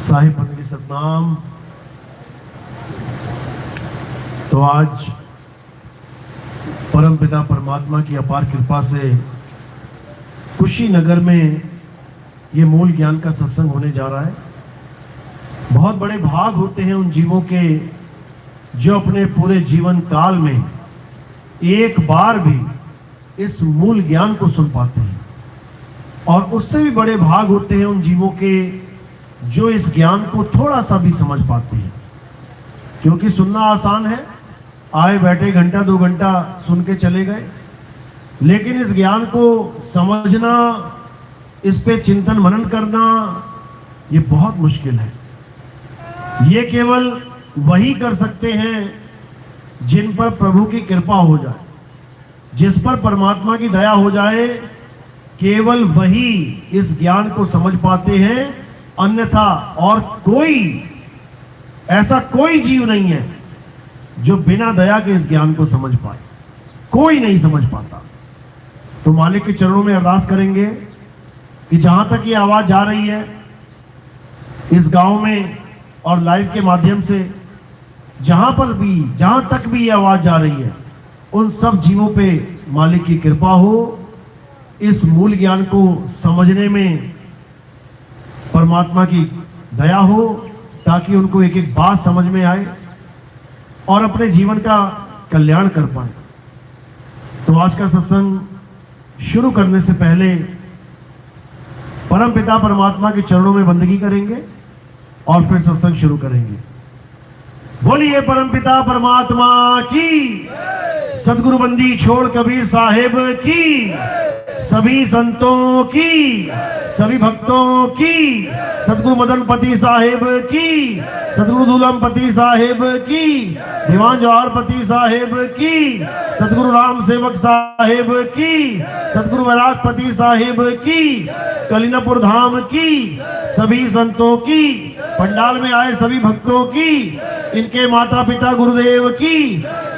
साहिब बंदगी सतनाम। तो आज परम पिता परमात्मा की अपार कृपा से कुशीनगर में ये मूल ज्ञान का सत्संग होने जा रहा है। बहुत बड़े भाग होते हैं उन जीवों के जो अपने पूरे जीवन काल में एक बार भी इस मूल ज्ञान को सुन पाते हैं, और उससे भी बड़े भाग होते हैं उन जीवों के जो इस ज्ञान को थोड़ा सा भी समझ पाते हैं। क्योंकि सुनना आसान है, आए बैठे घंटा 2 घंटा सुन के चले गए, लेकिन इस ज्ञान को समझना, इस पे चिंतन मनन करना, ये बहुत मुश्किल है। ये केवल वही कर सकते हैं जिन पर प्रभु की कृपा हो जाए, जिस पर परमात्मा की दया हो जाए, केवल वही इस ज्ञान को समझ पाते हैं। अन्यथा और कोई ऐसा कोई जीव नहीं है जो बिना दया के इस ज्ञान को समझ पाए। कोई नहीं समझ पाता। तो मालिक के चरणों में अरदास करेंगे कि जहां तक ये आवाज जा रही है इस गांव में और लाइव के माध्यम से, जहां तक भी ये आवाज जा रही है, उन सब जीवों पे मालिक की कृपा हो। इस मूल ज्ञान को समझने में परमात्मा की दया हो, ताकि उनको एक एक बात समझ में आए और अपने जीवन का कल्याण कर पाए। तो आज का सत्संग शुरू करने से पहले परम पिता परमात्मा के चरणों में बंदगी करेंगे और फिर सत्संग शुरू करेंगे। बोलिए परम पिता परमात्मा की, सदगुरु बंदी छोड़ कबीर साहेब की, सभी संतों की, सभी भक्तों की, सदगुरु मदनपति साहेब की, सदगुरु दुलमपति साहेब की, दीवान जवाहरपति साहेब की, सदगुरु राम सेवक साहेब की, सदगुरु वैरागपति साहेब की, कलिनापुर धाम की, सभी संतों की, पंडाल में आए सभी भक्तों की, इनके माता पिता गुरुदेव की,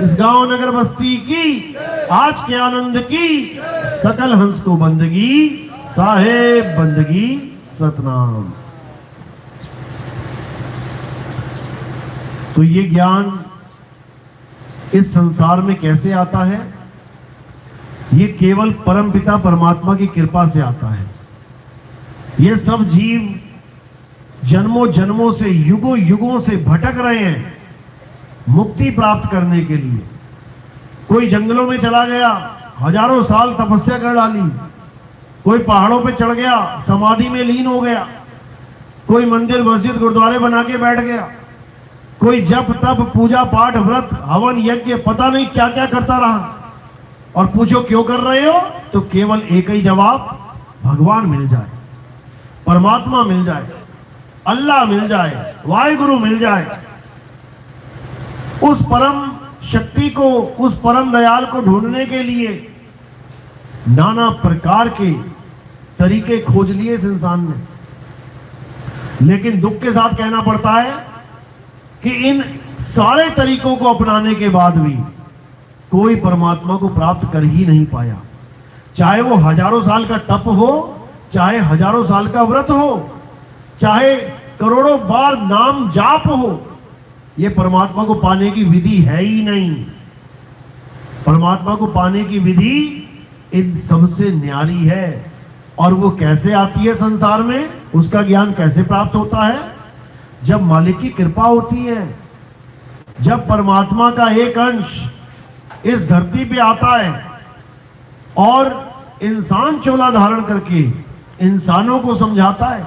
इस गांव नगर बस्ती की, आज के आनंद की, सकल हंस को बंदगी, साहेब बंदगी सतनाम। तो ये ज्ञान इस संसार में कैसे आता है? ये केवल परम पिता परमात्मा की कृपा से आता है। ये सब जीव जन्मों जन्मों से, युगों युगों से भटक रहे हैं मुक्ति प्राप्त करने के लिए। कोई जंगलों में चला गया, हजारों साल तपस्या कर डाली, कोई पहाड़ों पे चढ़ गया, समाधि में लीन हो गया, कोई मंदिर मस्जिद गुरुद्वारे बना के बैठ गया, कोई जप तप पूजा पाठ व्रत हवन यज्ञ पता नहीं क्या क्या करता रहा। और पूछो क्यों कर रहे हो, तो केवल एक ही जवाब, भगवान मिल जाए, परमात्मा मिल जाए, अल्लाह मिल जाए, वाहिगुरु मिल जाए। उस परम शक्ति को, उस परम दयाल को ढूंढने के लिए नाना प्रकार के तरीके खोज लिए इस इंसान ने। लेकिन दुख के साथ कहना पड़ता है कि इन सारे तरीकों को अपनाने के बाद भी कोई परमात्मा को प्राप्त कर ही नहीं पाया। चाहे वो हजारों साल का तप हो, चाहे हजारों साल का व्रत हो, चाहे करोड़ों बार नाम जाप हो, ये परमात्मा को पाने की विधि है ही नहीं। परमात्मा को पाने की विधि इन सबसे न्यारी है। और वो कैसे आती है संसार में, उसका ज्ञान कैसे प्राप्त होता है? जब मालिक की कृपा होती है, जब परमात्मा का एक अंश इस धरती पे आता है और इंसान चोला धारण करके इंसानों को समझाता है,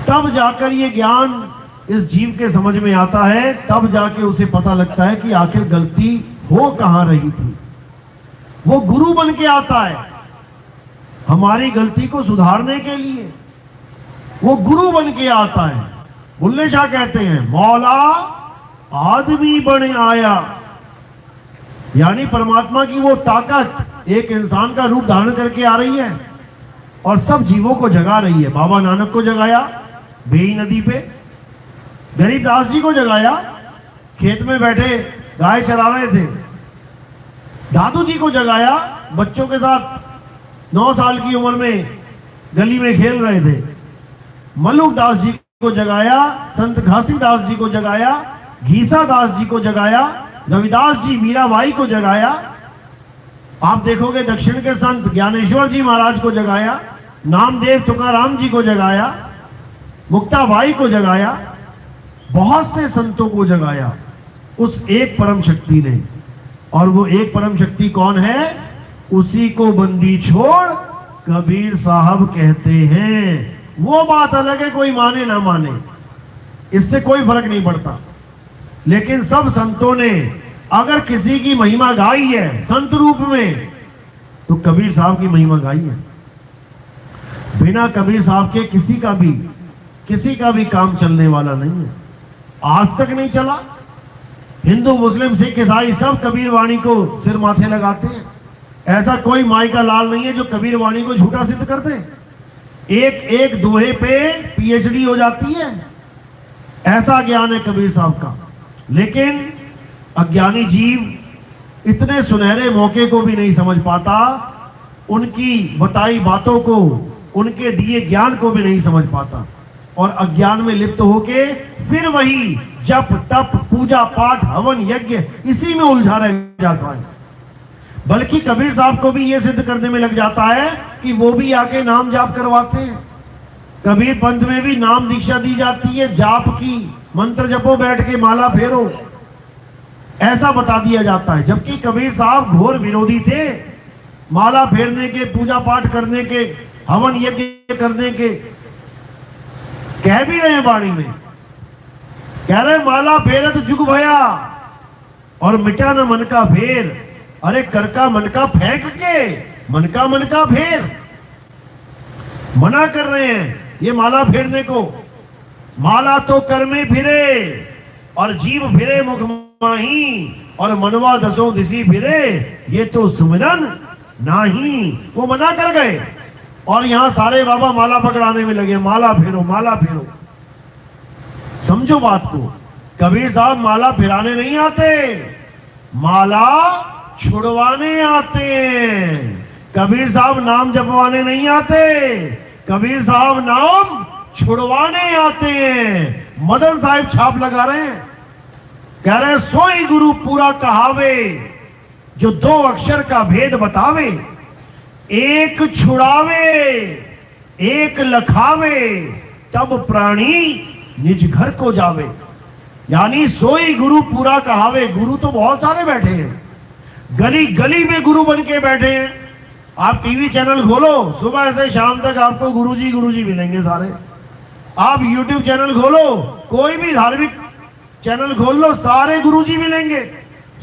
तब जाकर ये ज्ञान इस जीव के समझ में आता है। तब जाके उसे पता लगता है कि आखिर गलती हो कहां रही थी। वो गुरु बन के आता है हमारी गलती को सुधारने के लिए। वो गुरु बन के आता है। बुल्ले शाह कहते हैं, मौला आदमी बन आया। यानी परमात्मा की वो ताकत एक इंसान का रूप धारण करके आ रही है और सब जीवों को जगा रही है। बाबा नानक को जगाया बेई नदी पे, गरीबदास जी को जगाया, खेत में बैठे गाय चरा रहे थे। दादू जी को जगाया, बच्चों के साथ 9 साल की उम्र में गली में खेल रहे थे। मल्लुकदास जी को जगाया, संत घासीदास जी को जगाया, घीसा दास जी को जगाया, रविदास जी मीराबाई को जगाया। आप देखोगे दक्षिण के संत ज्ञानेश्वर जी महाराज को जगाया, नामदेव तुकाराम जी को जगाया, मुक्ताबाई को जगाया, बहुत से संतों को जगाया उस एक परम शक्ति ने। और वो एक परम शक्ति कौन है? उसी को बंदी छोड़ कबीर साहब कहते हैं। वो बात अलग है, कोई माने ना माने, इससे कोई फर्क नहीं पड़ता। लेकिन सब संतों ने अगर किसी की महिमा गाई है संत रूप में, तो कबीर साहब की महिमा गाई है। बिना कबीर साहब के किसी का भी काम चलने वाला नहीं है, आज तक नहीं चला। हिंदू मुस्लिम सिख ईसाई सब कबीर वाणी को सिर माथे लगाते हैं। ऐसा कोई माई का लाल नहीं है जो कबीर वाणी को झूठा सिद्ध कर दे। एक एक दोहे पे पीएचडी हो जाती है, ऐसा ज्ञान है कबीर साहब का। लेकिन अज्ञानी जीव इतने सुनहरे मौके को भी नहीं समझ पाता, उनकी बताई बातों को, उनके दिए ज्ञान को भी नहीं समझ पाता, और अज्ञान में लिप्त होके फिर वही जप तप पूजा पाठ हवन यज्ञ इसी में उलझा रह जाता है। बल्कि कबीर साहब को भी यह सिद्ध करने में लग जाता है कि वो भी आके नाम जाप करवाते हैं। कबीर पंथ में भी नाम दीक्षा दी जाती है, जाप की, मंत्र जपो, बैठ के माला फेरो, ऐसा बता दिया जाता है। जबकि कबीर साहब घोर विरोधी थे माला फेरने के, पूजा पाठ करने के, हवन यज्ञ करने के। कह भी रहे हैं वाणी में, कह रहे माला फेरत जुग भया और मिटा न मन का फेर। अरे कर का मन का फेंक के मन का फेर, मना कर रहे हैं ये माला फेरने को। माला तो कर में फिरे और जीव फिरे मुख माही, और मनवा दसों दिशी फिरे ये तो सुमिरन नाही। वो मना कर गए और यहां सारे बाबा माला पकड़ाने में लगे, माला फेरो माला फेरो। समझो बात को, कबीर साहब माला फिराने नहीं आते, माला छुड़वाने आते हैं। कबीर साहब नाम जपवाने नहीं आते, कबीर साहब नाम छुड़वाने आते हैं। मदन साहब छाप लगा रहे हैं, कह रहे हैं सोई गुरु पूरा कहावे जो दो अक्षर का भेद बतावे, एक छुड़ावे एक लखावे तब प्राणी निज घर को जावे। यानी सोई गुरु पूरा कहावे। गुरु तो बहुत सारे बैठे हैं, गली गली में गुरु बन के बैठे हैं। आप टीवी चैनल खोलो, सुबह से शाम तक आपको गुरुजी मिलेंगे सारे। आप यूट्यूब चैनल खोलो, कोई भी धार्मिक चैनल खोल लो, सारे गुरुजी मिलेंगे।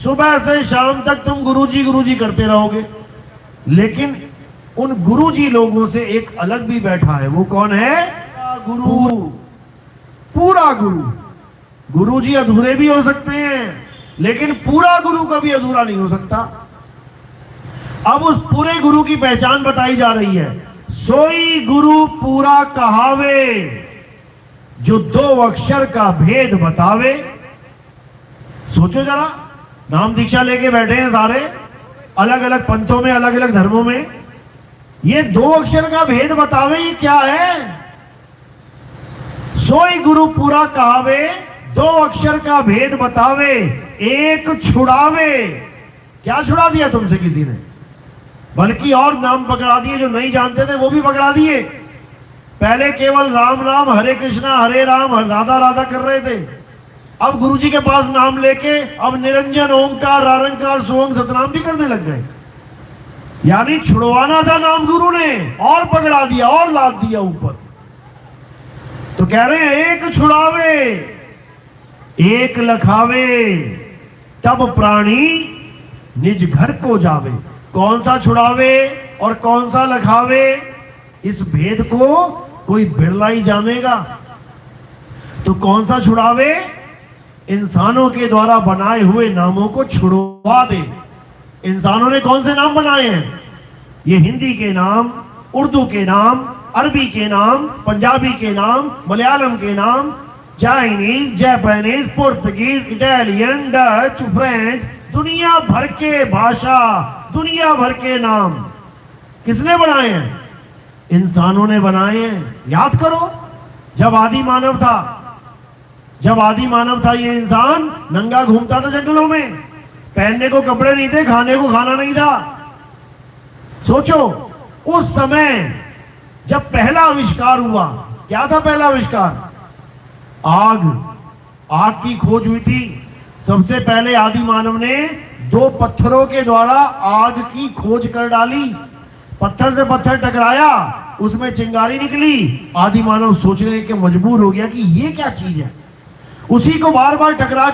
सुबह से शाम तक तुम गुरुजी करते रहोगे। लेकिन उन गुरुजी लोगों से एक अलग भी बैठा है, वो कौन है? गुरु, पूरा गुरु। गुरुजी अधूरे भी हो सकते हैं, लेकिन पूरा गुरु कभी अधूरा नहीं हो सकता। अब उस पूरे गुरु की पहचान बताई जा रही है। सोई गुरु पूरा कहावे जो दो अक्षर का भेद बतावे। सोचो जरा, नाम दीक्षा लेके बैठे हैं सारे, अलग अलग पंथों में, अलग अलग धर्मों में। ये दो अक्षर का भेद बतावे, ये क्या है? सोई गुरु पूरा कहावे, दो अक्षर का भेद बतावे, एक छुड़ावे। क्या छुड़ा दिया तुमसे किसी ने? बल्कि और नाम पकड़ा दिए, जो नहीं जानते थे वो भी पकड़ा दिए। पहले केवल राम राम, हरे कृष्णा हरे राम, राधा राधा कर रहे थे। अब गुरुजी के पास नाम लेके अब निरंजन ओंकार रारंकार सुवंग सतनाम भी करने लग गए। यानी छुड़वाना था नाम गुरु ने, और पकड़ा दिया और लाद दिया ऊपर। तो कह रहे हैं एक छुड़ावे एक लखावे तब प्राणी निज घर को जावे। कौन सा छुड़ावे और कौन सा लखावे, इस भेद को कोई बिरला ही जानेगा। तो कौन सा छुड़ावे? इंसानों के द्वारा बनाए हुए नामों को छुड़वा दे। इंसानों ने कौन से नाम बनाए हैं? ये हिंदी के नाम, उर्दू के नाम, अरबी के नाम, पंजाबी के नाम, मलयालम के नाम, Chinese, Japanese, Portuguese, Italian, Dutch, French, दुनिया भर के भाषा, दुनिया भर के नाम किसने बनाए हैं? इंसानों ने बनाए हैं। याद करो, जब आदि मानव था, ये इंसान नंगा घूमता था जंगलों में, पहनने को कपड़े नहीं थे, खाने को खाना नहीं था। सोचो उस समय जब पहला आविष्कार हुआ, क्या था पहला आविष्कार? आग की खोज हुई थी। सबसे पहले आदि मानव ने 2 पत्थरों के द्वारा आग की खोज कर डाली। पत्थर से पत्थर टकराया, उसमें चिंगारी निकली। आदि मानव सोचने के मजबूर हो गया कि ये क्या चीज है। उसी को बार बार टकरा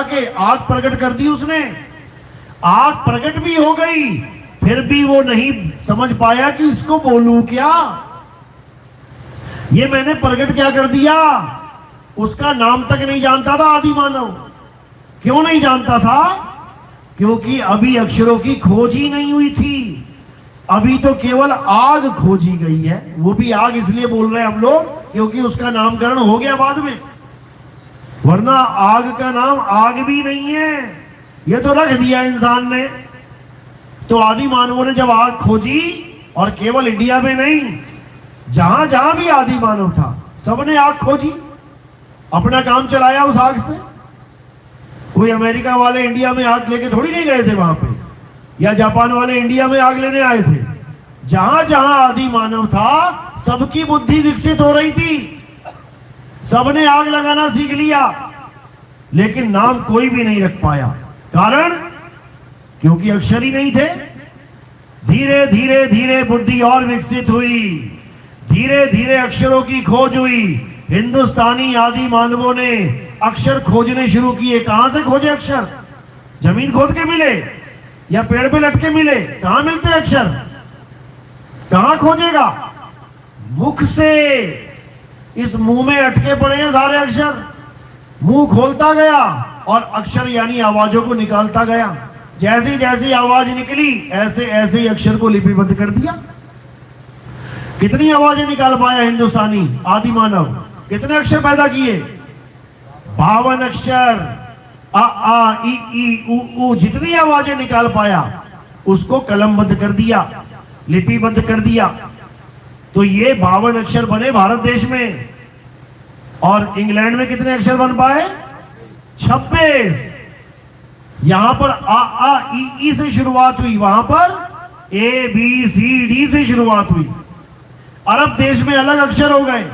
के आग प्रकट कर दी उसने। आग प्रकट भी हो गई, फिर भी वो नहीं समझ पाया कि इसको बोलूं क्या, ये मैंने प्रकट क्या कर दिया। उसका नाम तक नहीं जानता था आदि मानव। क्यों नहीं जानता था? क्योंकि अभी अक्षरों की खोज ही नहीं हुई थी। अभी तो केवल आग खोजी गई है। वो भी आग इसलिए बोल रहे हैं हम लोग क्योंकि उसका नामकरण हो गया बाद में, वरना आग का नाम आग भी नहीं है, ये तो रख दिया इंसान ने। तो आदि मानवों ने जब आग खोजी, और केवल इंडिया में नहीं, जहां जहां भी आदि मानव था सबने आग खोजी, अपना काम चलाया उस आग से। कोई अमेरिका वाले इंडिया में आग लेके थोड़ी नहीं गए थे वहां पे, या जापान वाले इंडिया में आग लेने आए थे। जहां जहां आदि मानव था सबकी बुद्धि विकसित हो रही थी, सबने आग लगाना सीख लिया, लेकिन नाम कोई भी नहीं रख पाया। कारण क्योंकि अक्षर ही नहीं थे। धीरे धीरे धीरे बुद्धि और विकसित हुई, धीरे धीरे अक्षरों की खोज हुई। हिंदुस्तानी आदि मानवों ने अक्षर खोजने शुरू किए। कहां से खोजे अक्षर? जमीन खोद के मिले या पेड़ पे लटके मिले? कहां मिलते अक्षर? कहां खोजेगा? मुख से। इस मुंह में अटके पड़े हैं सारे अक्षर। मुंह खोलता गया और अक्षर यानी आवाजों को निकालता गया। जैसी जैसी आवाज निकली ऐसे ऐसे ही अक्षर को लिपिबद्ध कर दिया। कितनी आवाजें निकाल पाया हिंदुस्तानी आदि मानव? कितने अक्षर पैदा किए? 52 अक्षर। आ आ ई ई उ ऊ, जितनी आवाजें निकाल पाया उसको कलमबद्ध कर दिया, लिपिबद्ध कर दिया। तो ये 52 अक्षर बने भारत देश में। और इंग्लैंड में कितने अक्षर बन पाए? 26। यहां पर आ ई से शुरुआत हुई, वहां पर ए बी सी डी से शुरुआत हुई। अरब देश में अलग अक्षर हो गए,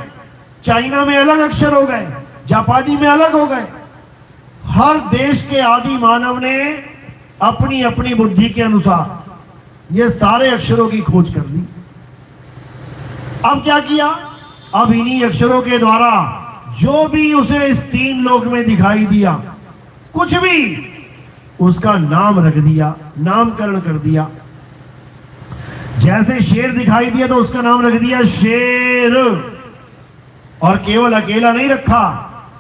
चाइना में अलग अक्षर हो गए, जापानी में अलग हो गए। हर देश के आदि मानव ने अपनी अपनी बुद्धि के अनुसार ये सारे अक्षरों की खोज कर ली। अब क्या किया? अब इन्हीं अक्षरों के द्वारा जो भी उसे इस 3 लोक में दिखाई दिया, कुछ भी, उसका नाम रख दिया, नामकरण कर दिया। जैसे शेर दिखाई दिया तो उसका नाम रख दिया शेर। और केवल अकेला नहीं रखा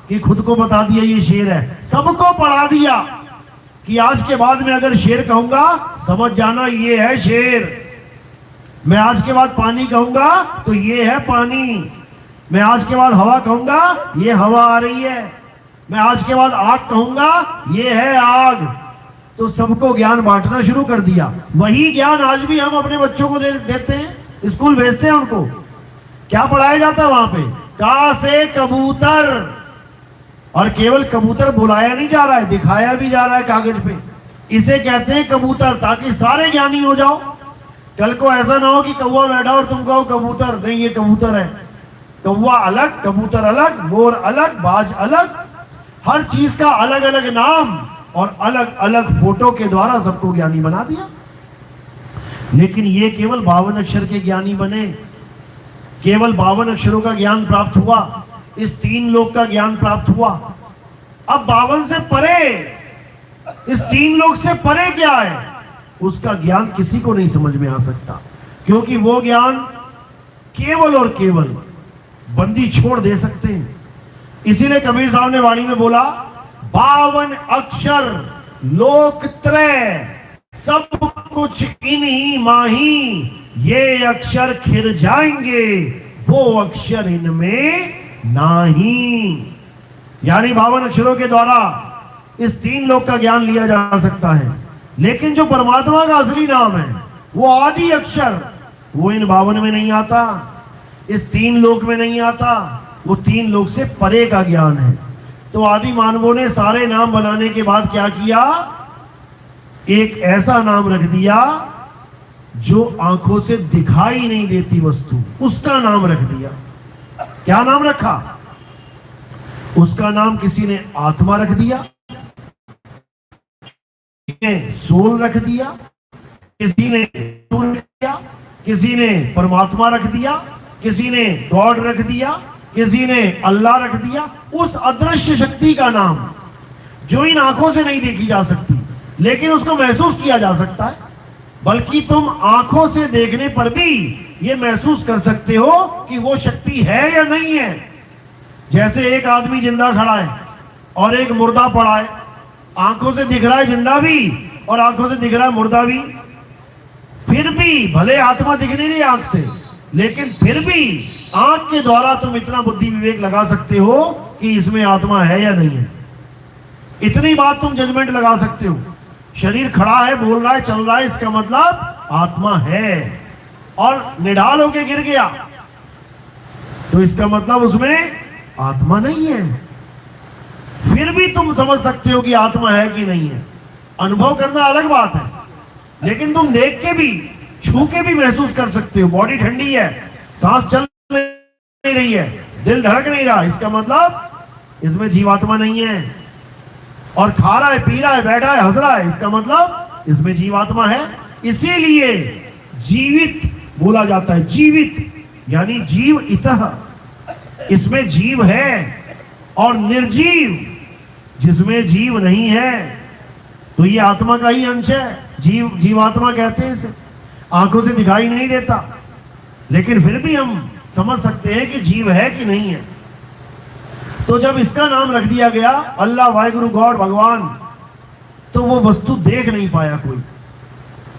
कि खुद को बता दिया ये शेर है, सबको पढ़ा दिया कि आज के बाद में अगर शेर कहूंगा समझ जाना ये है शेर। मैं आज के बाद पानी कहूंगा तो ये है पानी। मैं आज के बाद हवा कहूंगा ये हवा आ रही है। मैं आज के बाद आग कहूंगा ये है आग। तो सबको ज्ञान बांटना शुरू कर दिया। वही ज्ञान आज भी हम अपने बच्चों को देते हैं, स्कूल भेजते हैं उनको। क्या पढ़ाया जाता है वहां पे? का से कबूतर। और केवल कबूतर बुलाया नहीं जा रहा है, दिखाया भी जा रहा है कागज पे। इसे कहते हैं कबूतर, ताकि सारे ज्ञानी हो जाओ। कल को ऐसा ना हो कि कौवा बैठा और तुम कहो कबूतर। नहीं, ये कबूतर है। कौवा अलग, कबूतर अलग, मोर अलग, बाज अलग। हर चीज का अलग अलग नाम और अलग अलग फोटो के द्वारा सबको ज्ञानी बना दिया। लेकिन ये केवल 52 अक्षर के ज्ञानी बने, केवल 52 अक्षरों का ज्ञान प्राप्त हुआ, इस 3 लोक का ज्ञान प्राप्त हुआ। अब 52 से परे, इस 3 लोक से परे क्या है, उसका ज्ञान किसी को नहीं समझ में आ सकता, क्योंकि वो ज्ञान केवल और केवल बंदी छोड़ दे सकते हैं। इसीलिए कबीर साहब ने वाणी में बोला, 52 अक्षर लोकत्रय, सब कुछ इन्हीं माही, ये अक्षर खिर जाएंगे, वो अक्षर इनमें नहीं। यानी 52 अक्षरों के द्वारा इस 3 लोक का ज्ञान लिया जा सकता है। लेकिन जो परमात्मा का असली नाम है, वो आदि अक्षर, वो इन 52 में नहीं आता, इस 3 लोक में नहीं आता। वो 3 लोक से परे का ज्ञान है। तो आदि मानवों ने सारे नाम बनाने के बाद क्या किया, एक ऐसा नाम रख दिया जो आंखों से दिखाई नहीं देती वस्तु, उसका नाम रख दिया। क्या नाम रखा? उसका नाम किसी ने आत्मा रख दिया, सोल रख दिया, किसी ने रख दिया, किसी ने परमात्मा रख दिया, किसी ने गॉड रख दिया, किसी ने अल्लाह रख दिया। उस अदृश्य शक्ति का नाम जो इन आंखों से नहीं देखी जा सकती लेकिन उसको महसूस किया जा सकता है, बल्कि तुम आंखों से देखने पर भी ये महसूस कर सकते हो कि वो शक्ति है या नहीं है। जैसे एक आदमी जिंदा खड़ा है और एक मुर्दा पड़ा है, आंखों से दिख रहा है जिंदा भी और आंखों से दिख रहा है मुर्दा भी, फिर भी भले आत्मा दिख नहीं रही आंख से, लेकिन फिर भी आंख के द्वारा तुम इतना बुद्धि विवेक लगा सकते हो कि इसमें आत्मा है या नहीं है। इतनी बात तुम जजमेंट लगा सकते हो। शरीर खड़ा है, बोल रहा है, चल रहा है, इसका मतलब आत्मा है। और निढाल होके गिर गया तो इसका मतलब उसमें आत्मा नहीं है। फिर भी तुम समझ सकते हो कि आत्मा है कि नहीं है। अनुभव करना अलग बात है, लेकिन तुम देख के भी, छू के भी महसूस कर सकते हो। बॉडी ठंडी है, सांस चल नहीं रही है, दिल धड़क नहीं रहा, इसका मतलब इसमें जीवात्मा नहीं है। और खा रहा है, पी रहा है, बैठा है, हंस रहा है, इसका मतलब इसमें जीवात्मा है। इसीलिए जीवित बोला जाता है। जीवित यानी जीव इतः, इसमें जीव है। और निर्जीव जिसमें जीव नहीं है, तो ये आत्मा का ही अंश है। जीवात्मा कहते हैं इसे। आंखों से दिखाई नहीं देता, लेकिन फिर भी हम समझ सकते हैं कि जीव है कि नहीं है। तो जब इसका नाम रख दिया गया अल्लाह, वाहिगुरु, गॉड, भगवान, तो वो वस्तु देख नहीं पाया कोई,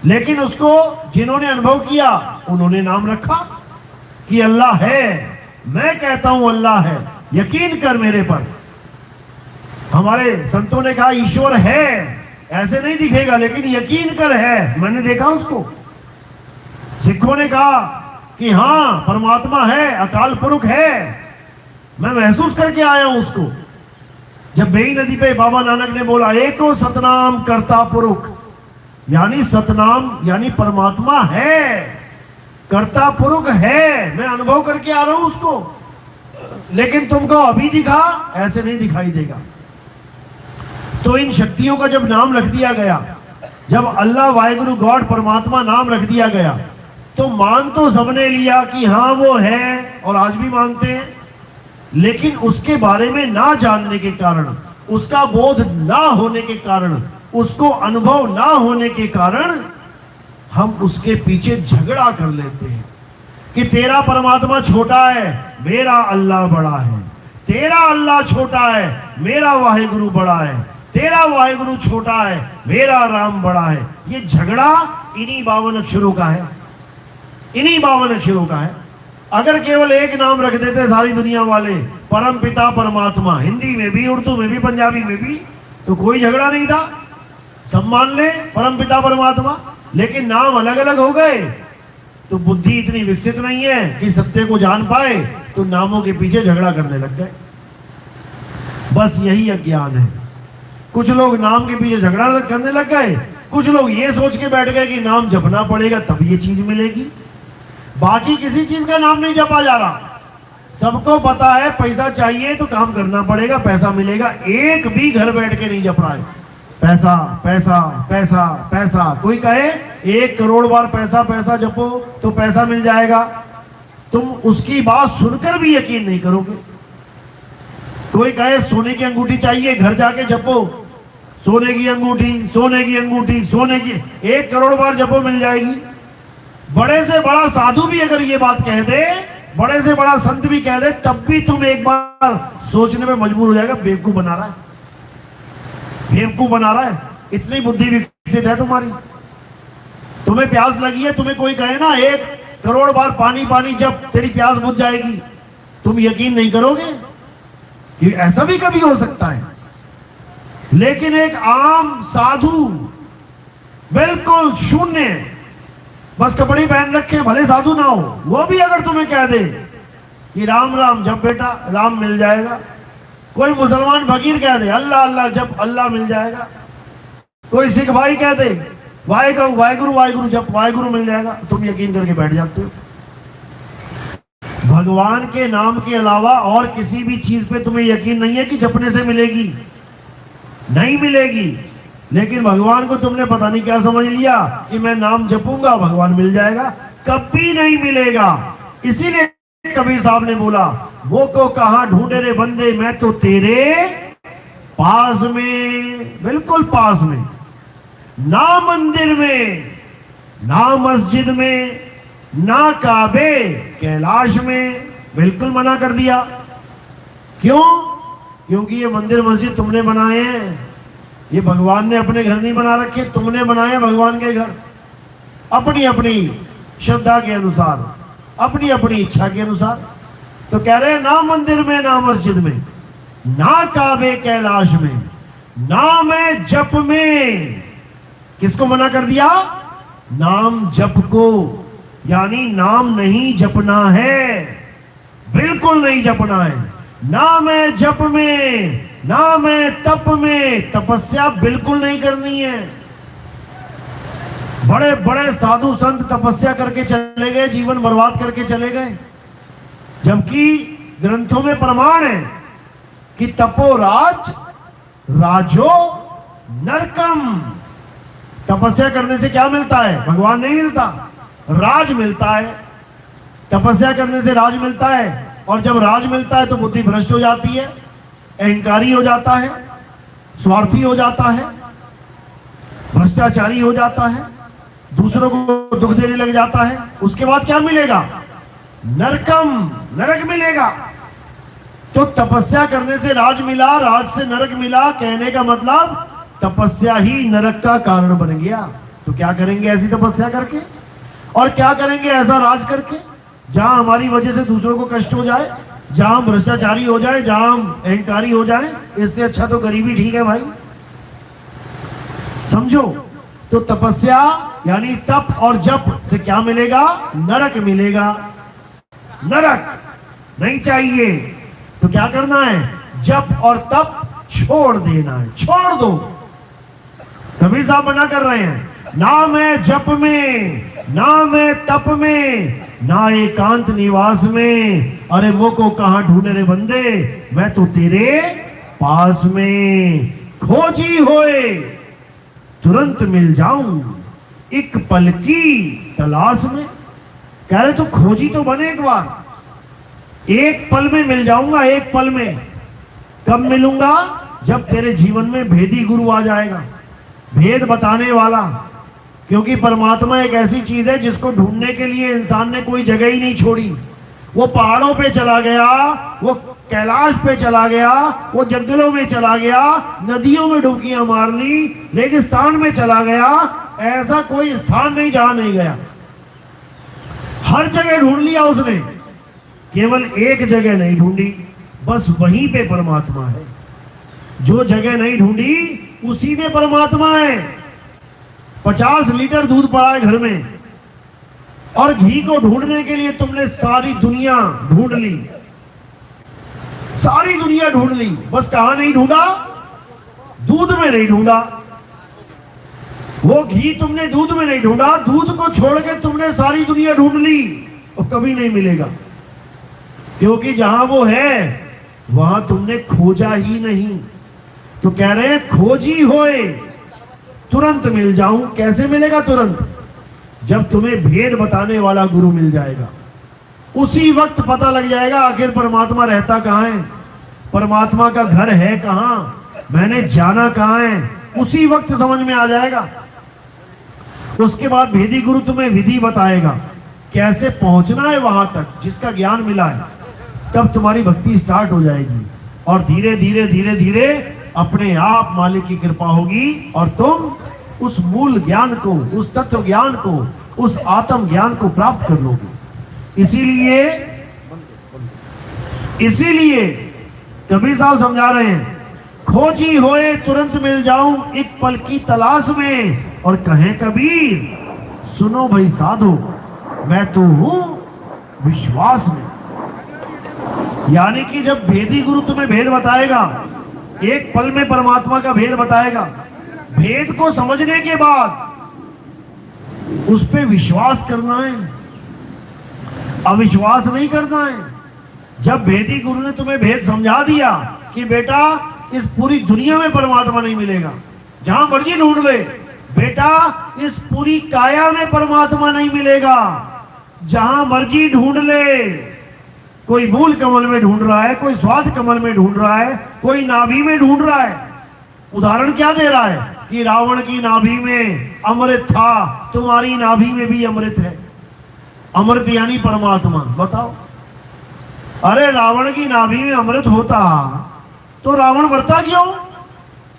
लेकिन उसको जिन्होंने अनुभव किया उन्होंने नाम रखा कि अल्लाह है। मैं कहता हूं अल्लाह है, यकीन कर मेरे पर। हमारे संतों ने कहा ईश्वर है, ऐसे नहीं दिखेगा लेकिन यकीन कर है, मैंने देखा उसको। सिखों ने कहा कि हां परमात्मा है, अकाल पुरुष है, मैं महसूस करके आया हूं उसको। जब बेई नदी पे बाबा नानक ने बोला एको सतनाम करता पुरुष, यानी सतनाम यानी परमात्मा है, करता पुरुष है, मैं अनुभव करके आ रहा हूं उसको। लेकिन तुमको अभी दिखा, ऐसे नहीं दिखाई देगा। तो इन शक्तियों का जब नाम रख दिया गया, जब अल्लाह, वाहिगुरु, गॉड, परमात्मा नाम रख दिया गया, तो मान तो सबने लिया कि हाँ वो है, और आज भी मानते हैं। लेकिन उसके बारे में ना जानने के कारण, उसका बोध ना होने के कारण, उसको अनुभव ना होने के कारण हम उसके पीछे झगड़ा कर लेते हैं कि तेरा परमात्मा छोटा है, मेरा अल्लाह बड़ा है, तेरा अल्लाह छोटा है, मेरा वाहिगुरु बड़ा है, तेरा वाहिगुरु छोटा है, मेरा राम बड़ा है। ये झगड़ा इन्हीं 52 अक्षरों का है, इन्हीं 52 अक्षरों का है। अगर केवल एक नाम रख देते सारी दुनिया वाले, परम पिता परमात्मा, हिंदी में भी, उर्दू में भी, पंजाबी में भी, तो कोई झगड़ा नहीं था, सब मान ले परम पिता परमात्मा। लेकिन नाम अलग अलग हो गए तो बुद्धि इतनी विकसित नहीं है कि सत्य को जान पाए, तो नामों के पीछे झगड़ा करने लग गए। बस यही अज्ञान है। कुछ लोग नाम के पीछे झगड़ा करने लग गए, कुछ लोग ये सोच के बैठ गए कि नाम जपना पड़ेगा तब ये चीज मिलेगी। बाकी किसी चीज का नाम नहीं जपा जा रहा। सबको पता है पैसा चाहिए तो काम करना पड़ेगा, पैसा मिलेगा। एक भी घर बैठ के नहीं जप रहा है पैसा पैसा पैसा पैसा। कोई कहे 1 करोड़ बार पैसा पैसा जपो तो पैसा मिल जाएगा, तुम उसकी बात सुनकर भी यकीन नहीं करोगे। कोई कहे सोने की अंगूठी चाहिए, घर जाके जपो, सोने की अंगूठी, सोने की अंगूठी, सोने की 1 करोड़ बार जपो, मिल जाएगी। बड़े से बड़ा साधु भी अगर ये बात कह दे, बड़े से बड़ा संत भी कह दे, तब भी तुम एक बार सोचने में मजबूर हो जाएगा, बेवकूफ बना रहा है, बेवकूफ बना रहा है। इतनी बुद्धि विकसित है तुम्हारी। तुम्हें प्यास लगी है, तुम्हें कोई कहे ना 1 करोड़ बार पानी पानी जब तेरी प्यास बुझ जाएगी, तुम यकीन नहीं करोगे कि ऐसा भी कभी हो सकता है। लेकिन एक आम साधु बिल्कुल शून्य, बस कपड़े पहन रखे, भले साधु ना हो, वो भी अगर तुम्हें कह दे कि राम राम जब बेटा राम मिल जाएगा। कोई मुसलमान फकीर कह दे अल्लाह अल्लाह जब अल्लाह मिल जाएगा। कोई सिख भाई कह दे वाहेगुरु वाहेगुरु वाहेगुरु जब वाहेगुरु मिल जाएगा। तुम यकीन करके बैठ जाते हो। भगवान के नाम के अलावा और किसी भी चीज पे तुम्हें यकीन नहीं है कि जपने से मिलेगी, नहीं मिलेगी। लेकिन भगवान को तुमने पता नहीं क्या समझ लिया कि मैं नाम जपूंगा भगवान मिल जाएगा। कभी नहीं मिलेगा। इसीलिए कबीर साहब ने बोला वो को कहां ढूंढे रे बंदे, मैं तो तेरे पास में, बिल्कुल पास में। ना मंदिर में, ना मस्जिद में, ना काबे कैलाश में, बिल्कुल मना कर दिया। क्यों? क्योंकि ये मंदिर मस्जिद तुमने बनाए हैं। ये भगवान ने अपने घर नहीं बना रखे, तुमने बनाए भगवान के घर अपनी अपनी श्रद्धा के अनुसार, अपनी अपनी इच्छा के अनुसार। तो कह रहे हैं ना मंदिर में, ना मस्जिद में, ना काबे कैलाश में, ना मैं जप में। किसको मना कर दिया? नाम जप को, यानी नाम नहीं जपना है, बिल्कुल नहीं जपना है। ना मैं जप में, ना मैं तप में, तपस्या बिल्कुल नहीं करनी है। बड़े बड़े साधु संत तपस्या करके चले गए, जीवन बर्बाद करके चले गए, जबकि ग्रंथों में प्रमाण है कि तपो राज राजो नरकम। तपस्या करने से क्या मिलता है? भगवान नहीं मिलता, राज मिलता है। तपस्या करने से राज मिलता है, और जब राज मिलता है तो बुद्धि भ्रष्ट हो जाती है, अहंकारी हो जाता है, स्वार्थी हो जाता है, भ्रष्टाचारी हो जाता है, दूसरों को दुख देने लग जाता है। उसके बाद क्या मिलेगा? नरकम, नरक मिलेगा। तो तपस्या करने से राज मिला, राज से नरक मिला, कहने का मतलब तपस्या ही नरक का कारण बन गया। तो क्या करेंगे ऐसी तपस्या करके, और क्या करेंगे ऐसा राज करके जहां हमारी वजह से दूसरों को कष्ट हो जाए, जहां हम भ्रष्टाचारी हो जाए, जहां हम अहंकारी हो जाए। इससे अच्छा तो गरीबी ठीक है भाई, समझो। तो तपस्या यानी तप और जप से क्या मिलेगा? नरक मिलेगा। नरक नहीं चाहिए। तो क्या करना है? जप और तप छोड़ देना है, छोड़ दो। कबीर साहब मना कर रहे हैं, ना मैं जप में, ना मैं तप में, ना एकांत निवास में। अरे वो को कहां ढूंढे रे बंदे, मैं तो तेरे पास में। खोजी होए तुरंत मिल जाऊं, एक पल की तलाश में। कह रहे तो खोजी तो बने एक बार, एक पल में मिल जाऊंगा, एक पल में। कब मिलूंगा? जब तेरे जीवन में भेदी गुरु आ जाएगा, भेद बताने वाला। क्योंकि परमात्मा एक ऐसी चीज है जिसको ढूंढने के लिए इंसान ने कोई जगह ही नहीं छोड़ी। वो पहाड़ों पे चला गया, वो कैलाश पे चला गया, वो जंगलों में चला गया, नदियों में डुबकियां मार ली, रेगिस्तान में चला गया। ऐसा कोई स्थान नहीं जहां नहीं गया, हर जगह ढूंढ लिया उसने। केवल एक जगह नहीं ढूंढी, बस वहीं पे परमात्मा है। जो जगह नहीं ढूंढी उसी में परमात्मा है। 50 लीटर दूध पड़ा है घर में, और घी को ढूंढने के लिए तुमने सारी दुनिया ढूंढ ली, सारी दुनिया ढूंढ ली, बस कहां नहीं ढूंढा? दूध में नहीं ढूंढा। वो घी तुमने दूध में नहीं ढूंढा, दूध को छोड़ के तुमने सारी दुनिया ढूंढ ली, और कभी नहीं मिलेगा। क्योंकि जहां वो है वहां तुमने खोजा ही नहीं। तो कह रहे हैं खोजी होए तुरंत मिल जाऊं। कैसे मिलेगा तुरंत? जब तुम्हें भेद बताने वाला गुरु मिल जाएगा, उसी वक्त पता लग जाएगा आखिर परमात्मा रहता कहां है, परमात्मा का घर है कहां, मैंने जाना कहां है। उसी वक्त समझ में आ जाएगा। उसके बाद भेदी गुरु तुम्हें विधि बताएगा कैसे पहुंचना है वहां तक जिसका ज्ञान मिला है। तब तुम्हारी भक्ति स्टार्ट हो जाएगी, और धीरे धीरे धीरे धीरे अपने आप मालिक की कृपा होगी, और तुम उस मूल ज्ञान को, उस तत्व ज्ञान को, उस आत्म ज्ञान को प्राप्त कर लोगे। इसीलिए कबीर साहब समझा रहे हैं, खोजी होए तुरंत मिल जाऊं, एक पल की तलाश में। और कहें कबीर सुनो भाई साधो, मैं तो हूं विश्वास में। यानी कि जब भेदी गुरु तुम्हें भेद बताएगा, एक पल में परमात्मा का भेद बताएगा, भेद को समझने के बाद उस पे विश्वास करना है, अविश्वास नहीं करना है। जब भेदी गुरु ने तुम्हें भेद समझा दिया कि बेटा इस पूरी दुनिया में परमात्मा नहीं मिलेगा, जहां मर्जी ढूंढ ले, बेटा इस पूरी काया में परमात्मा नहीं मिलेगा, जहां मर्जी ढूंढ ले। कोई मूल कमल में ढूंढ रहा है, कोई स्वाद कमल में ढूंढ रहा है, कोई नाभि में ढूंढ रहा है। उदाहरण क्या दे रहा है कि रावण की नाभि में अमृत था, तुम्हारी नाभि में भी अमृत है। अमृत यानी परमात्मा। बताओ, अरे रावण की नाभि में अमृत होता तो रावण मरता क्यों?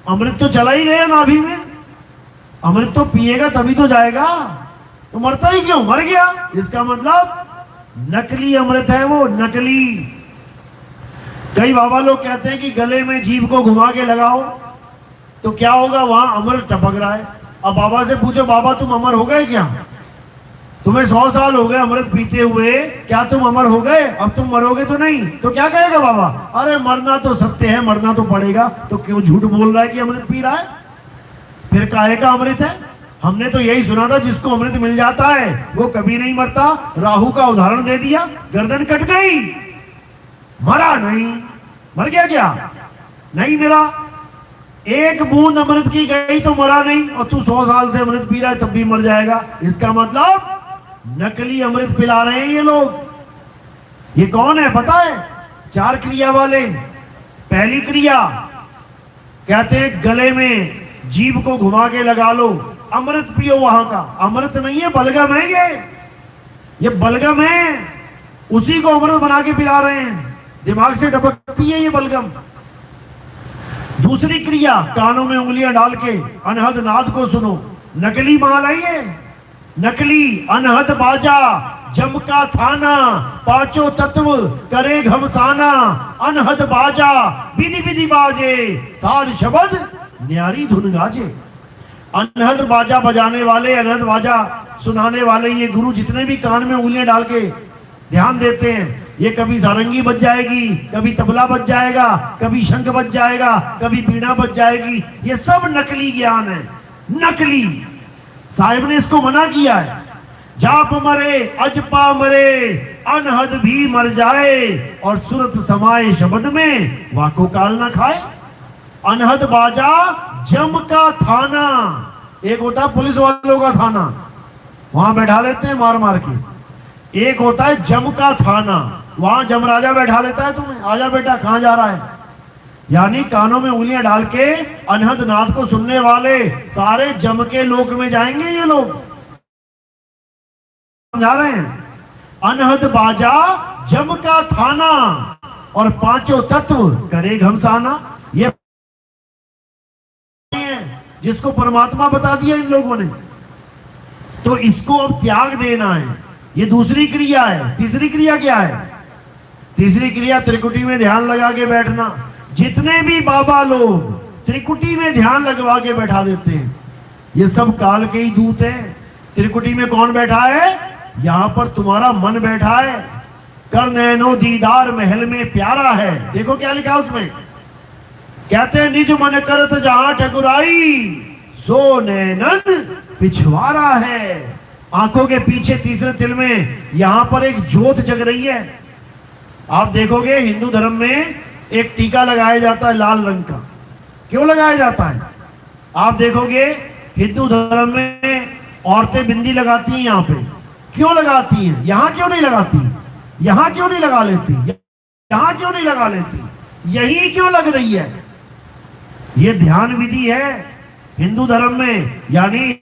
अमृत तो चला ही गया नाभि में, अमृत तो पिएगा तभी तो जाएगा, तो मरता ही क्यों? मर गया। इसका मतलब नकली अमृत है वो, नकली। कई बाबा लोग कहते हैं कि गले में जीभ को घुमा के लगाओ तो क्या होगा, वहां अमृत टपक रहा है। अब बाबा से पूछो, बाबा तुम अमर हो गए क्या? तुम्हें 100 साल हो गए अमृत पीते हुए, क्या तुम अमर हो गए? अब तुम मरोगे तो नहीं। तो क्या कहेगा बाबा? अरे मरना तो सत्य है, मरना तो पड़ेगा, तो क्यों झूठ बोल रहा है कि अमृत पी रहा है? फिर काहे का अमृत है? हमने तो यही सुना था जिसको अमृत मिल जाता है वो कभी नहीं मरता। राहु का उदाहरण दे दिया, गर्दन कट गई, मरा नहीं। मर गया क्या? नहीं मरा। एक बूंद अमृत की गई तो मरा नहीं, और तू 100 साल से अमृत पी रहा है तब भी मर जाएगा। इसका मतलब नकली अमृत पिला रहे हैं ये लोग। ये कौन है पता है? 4 क्रिया वाले। पहली क्रिया कहते हैं गले में जीभ को घुमा के लगा लो, अमृत पियो। वहां का अमृत नहीं है, बलगम है ये बलगम है, उसी को अमृत बना के पिला रहे हैं। दिमाग से टपकती है ये बलगम। दूसरी क्रिया, कानों में उंगलियां डाल के अनहद नाद को सुनो। नकली माल है ये, नकली अनहद बाजा, जम का थाना, पांचों तत्व करे घमसाना। अनहद बाजा विधि विधि बाजे, सार शब्द न्यारी धुन गाजे। अनहद बाजा बजाने वाले, अनहद बाजा सुनाने वाले ये गुरु जितने भी कान में उंगलियां डाल के ध्यान देते हैं, ये कभी सारंगी बज जाएगी, कभी तबला बज जाएगा, कभी शंख बज जाएगा, कभी बीड़ा बज जाएगी। ये सब नकली ज्ञान है, नकली। साहिब ने इसको मना किया है। जाप मरे अजपा मरे, अनहद भी मर जाए, और सुरत समाए शब्द में वाको काल ना खाए। अनहद बाजा जम का थाना, एक होता है पुलिस वालों का थाना, वहां बैठा लेते हैं मार मार के। एक होता है जम का थाना, वहां जमराजा बैठा लेता है तुम्हें, आजा बेटा कहां जा रहा है। यानी कानों में उंगलियां डाल के अनहद नाद को सुनने वाले सारे जम के लोक में जाएंगे ये लोग। समझा रहे हैं? अनहद बाजा जम का थाना, और पांचों तत्व करे घमसाना। ये जिसको परमात्मा बता दिया इन लोगों ने, तो इसको अब त्याग देना है। ये दूसरी क्रिया है। तीसरी क्रिया क्या है? तीसरी क्रिया त्रिकुटी में ध्यान लगा के बैठना। जितने भी बाबा लोग त्रिकुटी में ध्यान लगवा के बैठा देते हैं, ये सब काल के ही दूत हैं। त्रिकुटी में कौन बैठा है? यहां पर तुम्हारा मन बैठा है। कर नैनो दीदार महल में प्यारा है। देखो क्या लिखा उसमें, कहते हैं निज मन करत जहां ठकुराई, सो नैनन पिछवाड़ा है। आंखों के पीछे तीसरे तिल में यहां पर एक ज्योत जग रही है। आप देखोगे हिंदू धर्म में एक टीका लगाया जाता है लाल रंग का। क्यों लगाया जाता है? आप देखोगे हिंदू धर्म में औरतें बिंदी लगाती हैं यहां पे। क्यों लगाती हैं? यहां क्यों नहीं लगाती? यहां क्यों नहीं लगा लेती? यहां क्यों नहीं लगा लेती? यही क्यों लग रही है? ये ध्यान विधि है हिंदू धर्म में। यानी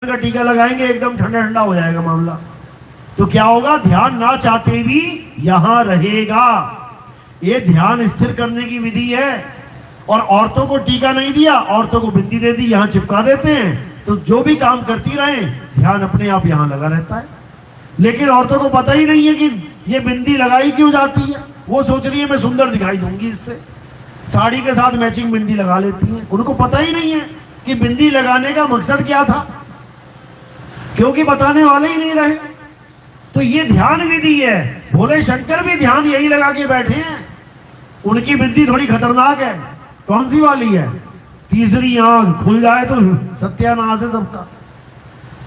का टीका लगाएंगे एकदम ठंडा ठंडा हो जाएगा मामला, तो क्या होगा? ध्यान ना चाहते भी यहां रहेगा। ये ध्यान स्थिर करने की विधि है। और औरतों को टीका नहीं दिया, औरतों को बिंदी दे दी, यहां चिपका देते हैं, तो जो भी काम करती रहे ध्यान अपने आप यहां लगा रहता है। लेकिन औरतों को पता ही नहीं है कि ये बिंदी लगाई क्यों जाती है। वो सोच रही है मैं सुंदर दिखाई दूंगी इससे, साड़ी के साथ मैचिंग बिंदी लगा लेती हैं। उनको पता ही नहीं है कि बिंदी लगाने का मकसद क्या था, क्योंकि बताने वाले ही नहीं रहे। तो ये ध्यान विधि है। भोले शंकर भी ध्यान यही लगा के बैठे हैं। उनकी विद्धि थोड़ी खतरनाक है। कौन सी वाली है? तीसरी आंख खुल जाए तो सत्यानाश है सबका।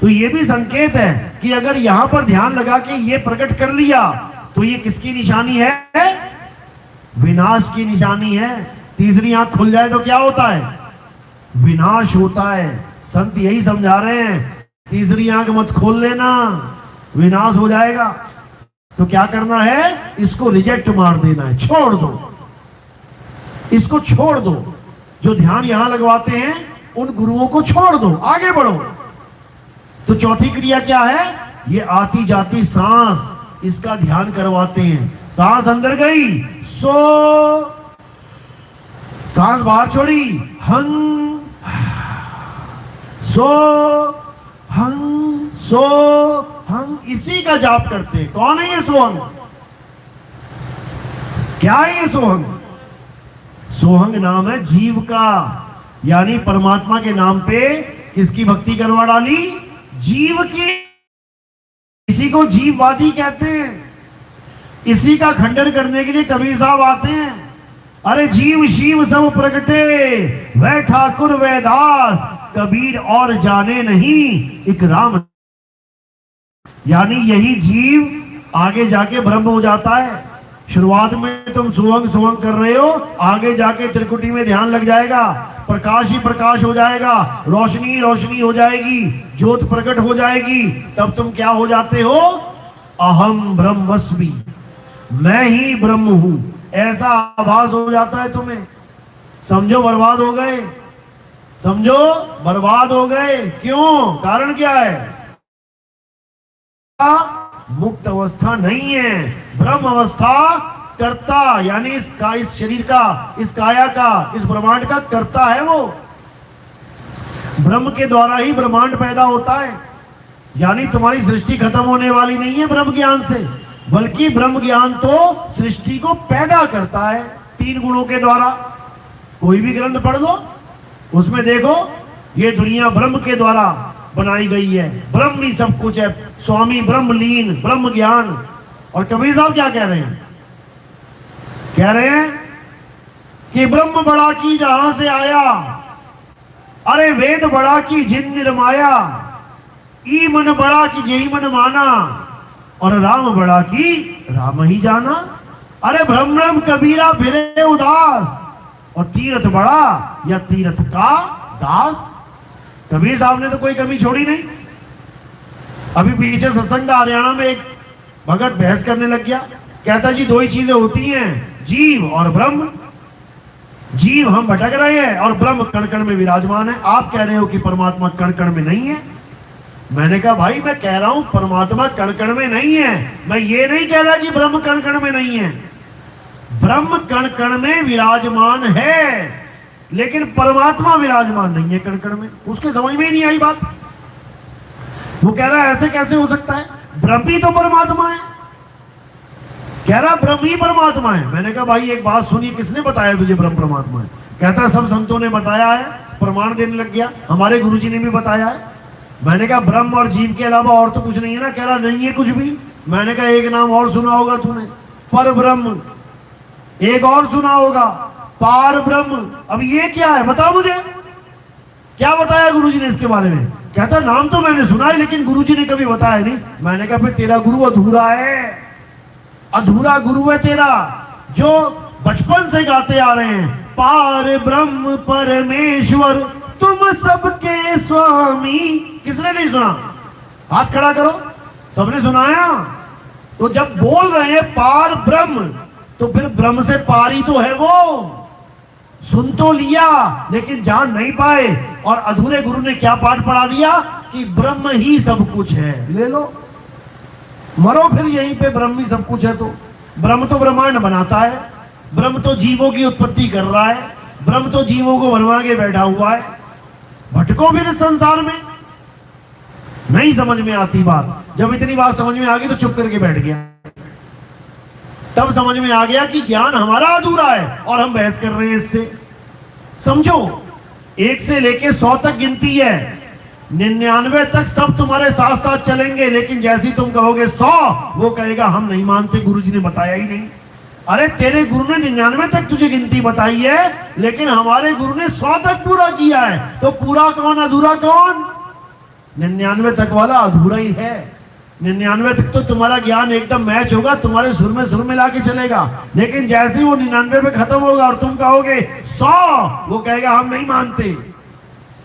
तो ये भी संकेत है कि अगर यहां पर ध्यान लगा के ये प्रकट कर लिया तो ये किसकी निशानी है? विनाश की निशानी है। तीसरी आंख खुल जाए तो क्या होता है? विनाश होता है। संत यही समझा रहे हैं, तीसरी आंख मत खोल लेना, विनाश हो जाएगा। तो क्या करना है? इसको रिजेक्ट मार देना है, छोड़ दो, इसको छोड़ दो। जो ध्यान यहां लगवाते हैं उन गुरुओं को छोड़ दो, आगे बढ़ो। तो चौथी क्रिया क्या है? ये आती जाती सांस, इसका ध्यान करवाते हैं। सांस अंदर गई, सो, सांस बाहर छोड़ी, हंग, सो, हंग, सो, हंग, इसी का जाप करते हैं। कौन है ये सोहंग? क्या है ये सोहंग? सोहंग नाम है जीव का, यानी परमात्मा के नाम पे किसकी भक्ति करवा डाली? जीव की। इसी को जीववादी कहते हैं। इसी का खंडन करने के लिए कबीर साहब आते हैं। अरे जीव शिव सब प्रगटे, वह ठाकुर वह दास, कबीर और जाने नहीं एक राम। यानी यही जीव आगे जाके ब्रह्म हो जाता है। शुरुआत में तुम सुवंग सुवंग कर रहे हो, आगे जाके त्रिकुटी में ध्यान लग जाएगा, प्रकाश ही प्रकाश हो जाएगा, रोशनी ही रोशनी हो जाएगी, ज्योत प्रकट हो जाएगी। तब तुम क्या हो जाते हो? अहम ब्रह्मस्मि, मैं ही ब्रह्म हूं, ऐसा आभास हो जाता है तुम्हें। समझो बर्बाद हो गए, समझो बर्बाद हो गए। क्यों? कारण क्या है? मुक्त अवस्था नहीं है, ब्रह्म अवस्था। कर्ता यानी इस शरीर का, इस काया का, इस ब्रह्मांड का कर्ता है वो। ब्रह्म के द्वारा ही ब्रह्मांड पैदा होता है। यानी तुम्हारी सृष्टि खत्म होने वाली नहीं है ब्रह्म ज्ञान से, बल्कि ब्रह्म ज्ञान तो सृष्टि को पैदा करता है 3 गुणों के द्वारा। कोई भी ग्रंथ पढ़ लो, उसमें देखो ये दुनिया ब्रह्म के द्वारा बनाई गई है, ब्रह्म ही सब कुछ है, स्वामी ब्रह्मलीन, ब्रह्म ज्ञान। और कबीर साहब क्या कह रहे हैं? कह रहे हैं कि ब्रह्म बड़ा की जहां से आया, अरे वेद बड़ा की जिन निर्माया, ई मन बड़ा की जेही मन माना, और राम बड़ा की राम ही जाना। अरे भ्रम कबीरा फिरे उदास, और तीर्थ बड़ा या तीर्थ का दास। कबीर साहब ने तो कोई कमी छोड़ी नहीं। अभी पीछे सत्संग था हरियाणा में, एक भगत बहस करने लग गया, कहता जी 2 ही चीजें होती हैं, जीव और ब्रह्म। जीव हम भटक रहे हैं और ब्रह्म कण कण में विराजमान है। आप कह रहे हो कि परमात्मा कण कण में नहीं है। मैंने कहा भाई मैं कह रहा हूं परमात्मा कण कण में नहीं है, मैं ये नहीं कह रहा कि ब्रह्म कण कण में नहीं है। ब्रह्म कण कण में विराजमान है, लेकिन परमात्मा विराजमान नहीं है कण कण में। उसके समझ में ही नहीं आई बात। वो कह रहा है ऐसे कैसे हो सकता है, ब्रह्म ही तो परमात्मा है। कह रहा ब्रह्म ही परमात्मा है। मैंने कहा भाई एक बात सुनिए, किसने बताया तुझे ब्रह्म परमात्मा है? कहता सब संतों ने बताया है, प्रमाण देने लग गया, हमारे गुरुजी ने भी बताया है। मैंने कहा ब्रह्म और जीव के अलावा और तो कुछ नहीं है ना? कह रहा नहीं है कुछ भी। मैंने कहा एक नाम और सुना होगा तूने, पर ब्रह्म। एक और सुना होगा, पार ब्रह्म। अब ये क्या है बता मुझे, क्या बताया गुरुजी ने इसके बारे में? कहता नाम तो मैंने सुना है लेकिन गुरुजी ने कभी बताया नहीं। मैंने कहा फिर तेरा गुरु अधूरा है, अधूरा गुरु है तेरा, जो बचपन से गाते आ रहे हैं, पार ब्रह्म परमेश्वर तुम सबके स्वामी। किसने नहीं सुना? हाथ खड़ा करो, सबने सुनाया। तो जब बोल रहे हैं पार ब्रह्म, तो फिर ब्रह्म से पार ही तो है वो। सुन तो लिया लेकिन जान नहीं पाए, और अधूरे गुरु ने क्या पाठ पढ़ा दिया कि ब्रह्म ही सब कुछ है। ले लो, मरो फिर यहीं पे, ब्रह्म ही सब कुछ है। तो ब्रह्म तो ब्रह्मांड बनाता है, ब्रह्म तो जीवों की उत्पत्ति कर रहा है, ब्रह्म तो जीवों को बनवा के बैठा हुआ है। भटको फिर इस संसार में। नहीं समझ में आती बात। जब इतनी बात समझ में आ गई तो चुप करके बैठ गया। तब समझ में आ गया कि ज्ञान हमारा अधूरा है और हम बहस कर रहे हैं इससे। समझो, 1 से लेके 100 तक गिनती है, 99 तक सब तुम्हारे साथ साथ चलेंगे, लेकिन जैसे ही तुम कहोगे 100, वो कहेगा हम नहीं मानते, गुरुजी ने बताया ही नहीं। अरे तेरे गुरु ने 99 तक तुझे गिनती बताई है, लेकिन हमारे गुरु ने 100 तक पूरा किया है। तो पूरा कौन, अधूरा कौन? 99 तक वाला अधूरा ही है। 99 तक तो तुम्हारा ज्ञान एकदम मैच होगा, तुम्हारे सुर में सुर मिला के चलेगा, लेकिन जैसे ही वो 99 पे खत्म होगा और तुम कहोगे 100, वो कहेगा हम नहीं मानते।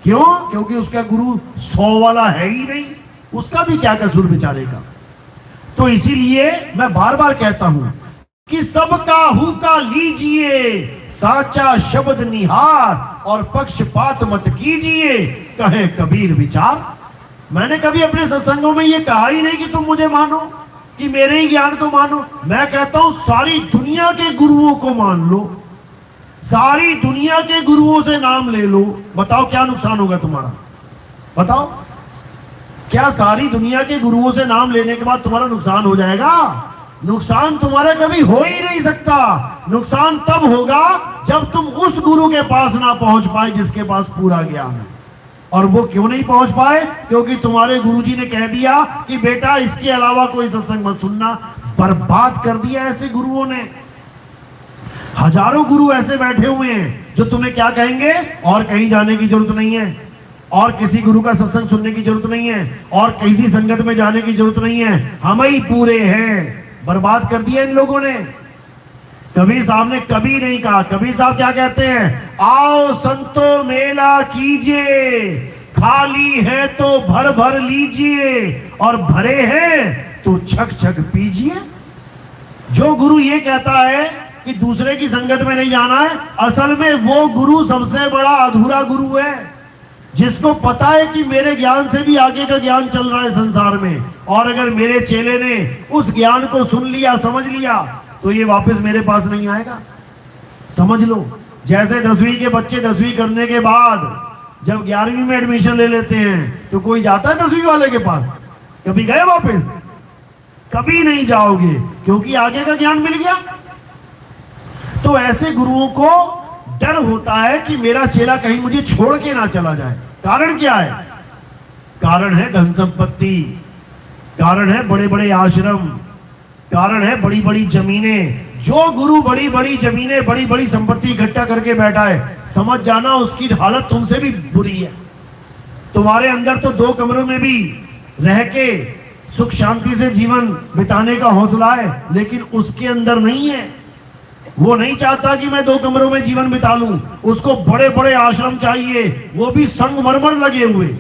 क्यों? क्योंकि उसका गुरु 100 वाला है ही नहीं, उसका भी क्या कसूर बेचारे का। तो इसीलिए मैं बार बार कहता हूं कि सबका हुक्का लीजिए, साचा शब्द निहार, और पक्षपात मत कीजिए, कहे कबीर विचार। मैंने कभी अपने सत्संगों में ये कहा ही नहीं कि तुम मुझे मानो, कि मेरे ही ज्ञान को मानो। मैं कहता हूं सारी दुनिया के गुरुओं को मान लो, सारी दुनिया के गुरुओं से नाम ले लो। बताओ क्या नुकसान होगा तुम्हारा? बताओ, क्या सारी दुनिया के गुरुओं से नाम लेने के बाद तुम्हारा नुकसान हो जाएगा? नुकसान तुम्हारा कभी हो ही नहीं सकता। नुकसान तब होगा जब तुम उस गुरु के पास ना पहुंच पाए जिसके पास पूरा ज्ञान है। और वो क्यों नहीं पहुंच पाए? क्योंकि तुम्हारे गुरुजी ने कह दिया कि बेटा इसके अलावा कोई सत्संग मत सुनना। बर्बाद कर दिया ऐसे गुरुओं ने। हजारों गुरु ऐसे बैठे हुए हैं जो तुम्हें क्या कहेंगे, और कहीं जाने की जरूरत नहीं है, और किसी गुरु का सत्संग सुनने की जरूरत नहीं है, और किसी संगत में जाने की जरूरत नहीं है, हम ही पूरे हैं। बर्बाद कर दिया इन लोगों ने। कबीर साहब ने कभी नहीं कहा। कबीर साहब क्या कहते हैं? आओ संतो मेला कीजिए, खाली है तो भर भर लीजिए, और भरे हैं तो छक छक पीजिए। जो गुरु ये कहता है कि दूसरे की संगत में नहीं जाना है, असल में वो गुरु सबसे बड़ा अधूरा गुरु है, जिसको पता है कि मेरे ज्ञान से भी आगे का ज्ञान चल रहा है संसार में, और अगर मेरे चेले ने उस ज्ञान को सुन लिया, समझ लिया, तो ये वापस मेरे पास नहीं आएगा। समझ लो, जैसे 10वीं के बच्चे 10वीं करने के बाद जब 11वीं में एडमिशन ले लेते हैं, तो कोई जाता है 10वीं वाले के पास? कभी गए वापस? कभी नहीं जाओगे, क्योंकि आगे का ज्ञान मिल गया। तो ऐसे गुरुओं को डर होता है कि मेरा चेला कहीं मुझे छोड़ के ना चला जाए। कारण क्या है? कारण है धन संपत्ति, कारण है बड़े बड़े आश्रम, कारण है बड़ी बड़ी जमीनें। जो गुरु बड़ी बड़ी जमीनें, बड़ी बड़ी संपत्ति इकट्ठा करके बैठा है, समझ जाना उसकी हालत तुमसे भी बुरी है। तुम्हारे अंदर तो 2 कमरों में भी रह के सुख शांति से जीवन बिताने का हौसला है, लेकिन उसके अंदर नहीं है। वो नहीं चाहता कि मैं 2 कमरों में जीवन बिता लूं, उसको बड़े बड़े आश्रम चाहिए, वो भी संगमरमर लगे हुए।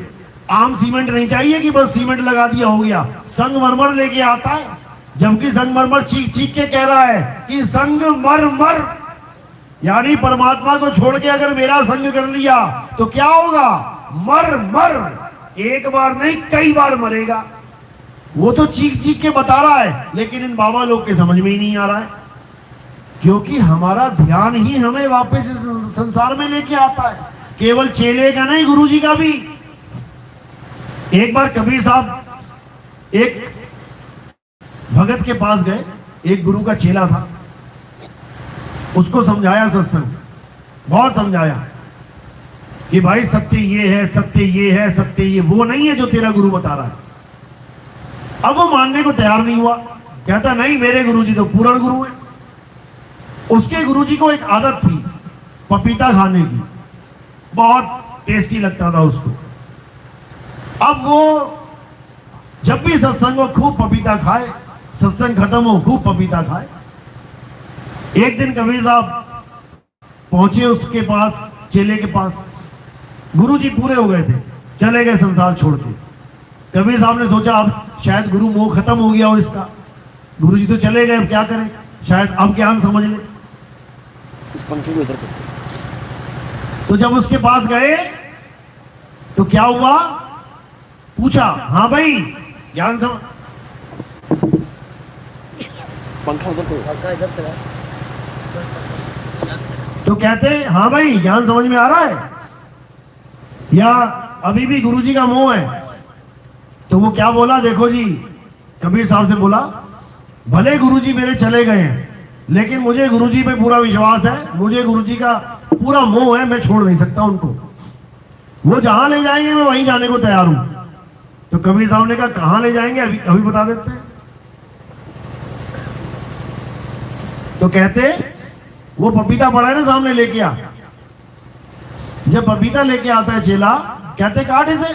आम सीमेंट नहीं चाहिए कि बस सीमेंट लगा दिया हो गया, संगमरमर लेके आता है। जबकि संगमरमर चीख चीख के कह रहा है कि संगमरमर, यानी परमात्मा को छोड़ के अगर मेरा संग कर लिया तो क्या होगा? मर मर, एक बार नहीं कई बार मरेगा। वो तो चीख चीख के बता रहा है, लेकिन इन बाबा लोग के समझ में ही नहीं आ रहा है, क्योंकि हमारा ध्यान ही हमें वापस इस संसार में लेके आता है। केवल चेले का नहीं, गुरुजी का भी। एक बार कबीर साहब एक भगत के पास गए, एक गुरु का चेला था, उसको समझाया सत्संग, बहुत समझाया कि भाई सत्य ये है, सत्य ये है, सत्य ये वो नहीं है जो तेरा गुरु बता रहा है। अब वो मानने को तैयार नहीं हुआ, कहता नहीं मेरे गुरुजी तो पूर्ण गुरु है। उसके गुरुजी को एक आदत थी पपीता खाने की, बहुत टेस्टी लगता था उसको। अब वो जब भी सत्संग हो खूब पपीता खाए, सत्संग खत्म हो खूब पपीता खाए। एक दिन कबीर साहब पहुंचे उसके पास, चेले के पास। गुरुजी पूरे हो गए थे, चले गए संसार छोड़ के। कबीर साहब ने सोचा अब शायद गुरु मोह खत्म हो गया हो इसका, गुरुजी तो चले गए, अब क्या करें, शायद अब ज्ञान समझ ले। इस पंखे को इधर कर। तो जब उसके पास गए तो क्या हुआ, पूछा हाँ भाई ज्ञान समझ, पंखा उधर करो। तो कहते हाँ भाई ज्ञान समझ में आ रहा है या अभी भी गुरुजी का मोह है? तो वो क्या बोला, देखो जी, कबीर साहब से बोला भले गुरुजी मेरे चले गए हैं, लेकिन मुझे गुरुजी पे पूरा विश्वास है, मुझे गुरुजी का पूरा मोह है, मैं छोड़ नहीं सकता उनको। वो जहां ले जाएंगे मैं वहीं जाने को तैयार हूं। तो कबीर साहब ने कहा कहां ले जाएंगे, अभी अभी बता देते हैं। तो कहते वो पपीता पड़ा है ना सामने, लेके आ। जब पपीता लेके आता है चेला, कहते काट इसे।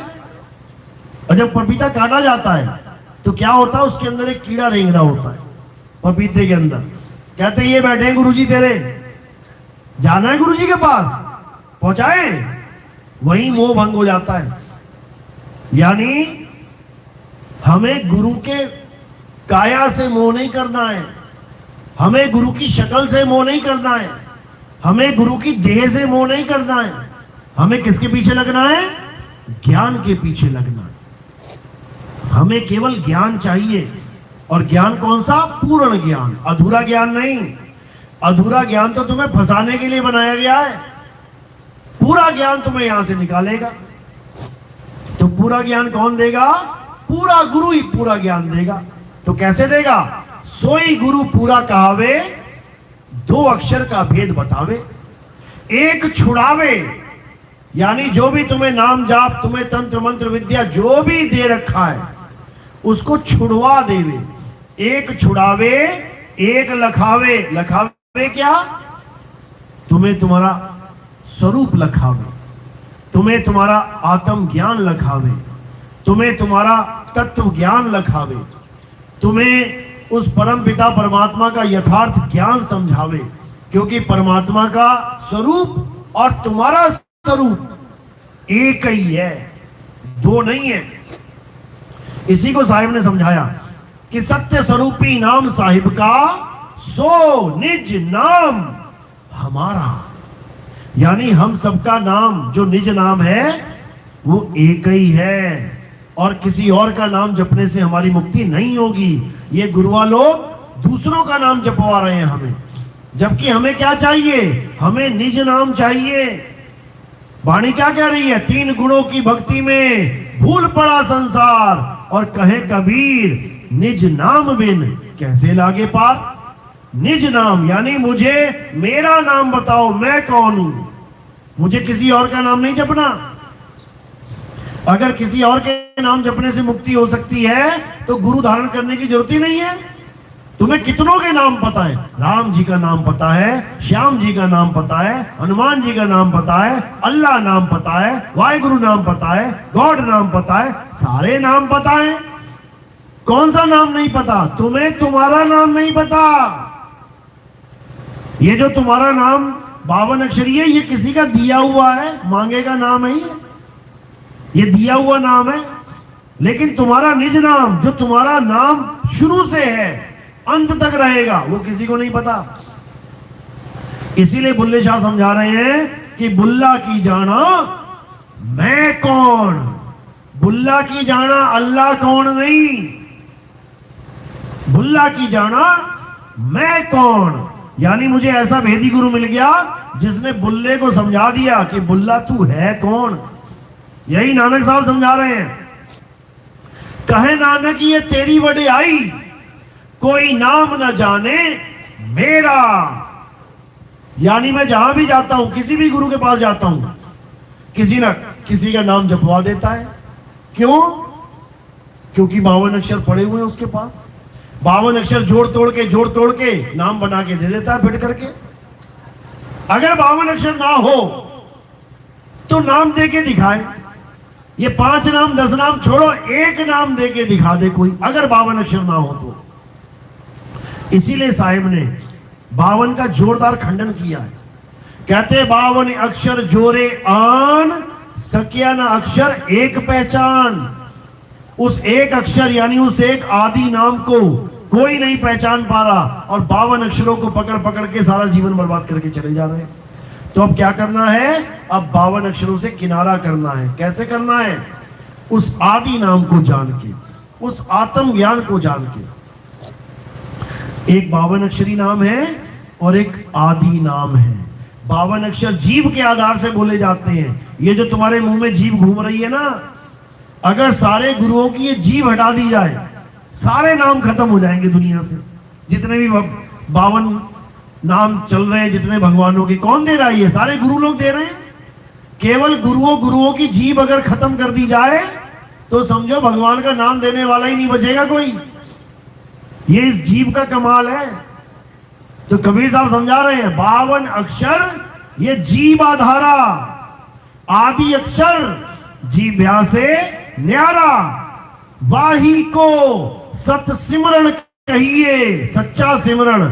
और जब पपीता काटा जाता है तो क्या होता है, उसके अंदर एक कीड़ा रेंगना होता है पपीते के अंदर। कहते ये बैठे हैं गुरुजी तेरे, जाना है गुरुजी के पास, पहुंचाए। वहीं मोह भंग हो जाता है। यानी हमें गुरु के काया से मोह नहीं करना है, हमें गुरु की शक्ल से मोह नहीं करना है, हमें गुरु की देह से मोह नहीं करना है। हमें किसके पीछे लगना है? ज्ञान के पीछे लगना है। हमें केवल ज्ञान चाहिए। और ज्ञान कौन सा? पूर्ण ज्ञान, अधूरा ज्ञान नहीं। अधूरा ज्ञान तो तुम्हें फंसाने के लिए बनाया गया है, पूरा ज्ञान तुम्हें यहां से निकालेगा। तो पूरा ज्ञान कौन देगा? पूरा गुरु ही पूरा ज्ञान देगा। तो कैसे देगा? सोई गुरु पूरा कहावे, दो अक्षर का भेद बतावे, एक छुड़ावे। यानी जो भी तुम्हें नाम जाप, तुम्हें तंत्र मंत्र विद्या जो भी दे रखा है, उसको छुड़वा देवे। एक छुड़ावे, एक लखावे। लखावे क्या? तुम्हें तुम्हारा स्वरूप लखावे, तुम्हें तुम्हारा आत्म ज्ञान लखावे, तुम्हें तुम्हारा तत्व ज्ञान लखावे, तुम्हें उस परम पिता परमात्मा का यथार्थ ज्ञान समझावे। क्योंकि परमात्मा का स्वरूप और तुम्हारा स्वरूप एक ही है, दो नहीं है। इसी को साहिब ने समझाया कि सत्य स्वरूपी नाम साहिब का, सो निज नाम हमारा। यानी हम सबका नाम जो निज नाम है वो एक ही है, और किसी और का नाम जपने से हमारी मुक्ति नहीं होगी। ये गुरुआ लोग दूसरों का नाम जपवा रहे हैं हमें, जबकि हमें क्या चाहिए? हमें निज नाम चाहिए। वाणी क्या कह रही है? तीन गुणों की भक्ति में भूल पड़ा संसार, और कहे कबीर निज नाम बिन कैसे लागे पार। निज नाम यानी मुझे मेरा नाम बताओ, मैं कौन हूं। मुझे किसी और का नाम नहीं जपना। अगर किसी और के नाम जपने से मुक्ति हो सकती है तो गुरु धारण करने की जरूरत ही नहीं है। तुम्हें कितनों के नाम पता है? राम जी का नाम पता है, श्याम जी का नाम पता है, हनुमान जी का नाम पता है, अल्लाह नाम पता है, वाहिगुरु नाम पता है, गॉड नाम पता है, सारे नाम पता है। कौन सा नाम नहीं पता? तुम्हें तुम्हारा नाम नहीं पता। ये जो तुम्हारा नाम 52 अक्षरी है, ये किसी का दिया हुआ है, मांगे का नाम है ये दिया हुआ नाम है। लेकिन तुम्हारा निज नाम, जो तुम्हारा नाम शुरू से है अंत तक रहेगा, वो किसी को नहीं पता। इसीलिए बुल्ले शाह समझा रहे हैं कि बुल्ला की जाना मैं कौन, बुल्ला की जाना अल्लाह कौन नहीं, बुल्ला की जाना मैं कौन। यानी मुझे ऐसा भेदी गुरु मिल गया जिसने बुल्ले को समझा दिया कि बुल्ला तू है कौन। यही नानक साहब समझा रहे हैं। कहे नानक ये तेरी वडियाई, कोई नाम न जाने मेरा। यानी मैं जहां भी जाता हूं, किसी भी गुरु के पास जाता हूं, किसी न किसी का नाम जपवा देता है। क्यों? क्योंकि 52 अक्षर पड़े हुए हैं उसके पास। 52 अक्षर जोड़ तोड़ के नाम बना के दे देता है फिट करके। अगर 52 अक्षर ना हो तो नाम दे के दिखाए। ये 5 नाम 10 नाम छोड़ो, एक नाम दे के दिखा दे कोई, अगर 52 अक्षर ना हो तो। इसीलिए साहिब ने 52 का जोरदार खंडन किया है। कहते 52 अक्षर जोरे आन, सकिया न अक्षर एक पहचान। उस एक अक्षर यानी उस एक आदि नाम को कोई नहीं पहचान पा रहा, और 52 अक्षरों को पकड़ पकड़ के सारा जीवन बर्बाद करके चले जा रहे हैं। तो अब क्या करना है? अब 52 अक्षरों से किनारा करना है। कैसे करना है? उस आदि नाम को जान के, उस आत्म ज्ञान को जान के। एक 52 अक्षरी नाम है और एक आदि नाम है। 52 अक्षर जीव के आधार से बोले जाते हैं। ये जो तुम्हारे मुंह में जीव घूम रही है ना, अगर सारे गुरुओं की ये जीव हटा दी जाए, सारे नाम खत्म हो जाएंगे दुनिया से। जितने भी 52 नाम चल रहे हैं, जितने भगवानों के, कौन दे रहा है? ये सारे गुरु लोग दे रहे हैं। केवल गुरुओं की जीभ अगर खत्म कर दी जाए तो समझो भगवान का नाम देने वाला ही नहीं बचेगा कोई। ये इस जीभ का कमाल है। तो कबीर साहब समझा रहे हैं 52 अक्षर ये जीभ आधारा, आदि अक्षर जीभ्या से न्यारा, वाही को सत सिमरण कहिए, सच्चा सिमरण,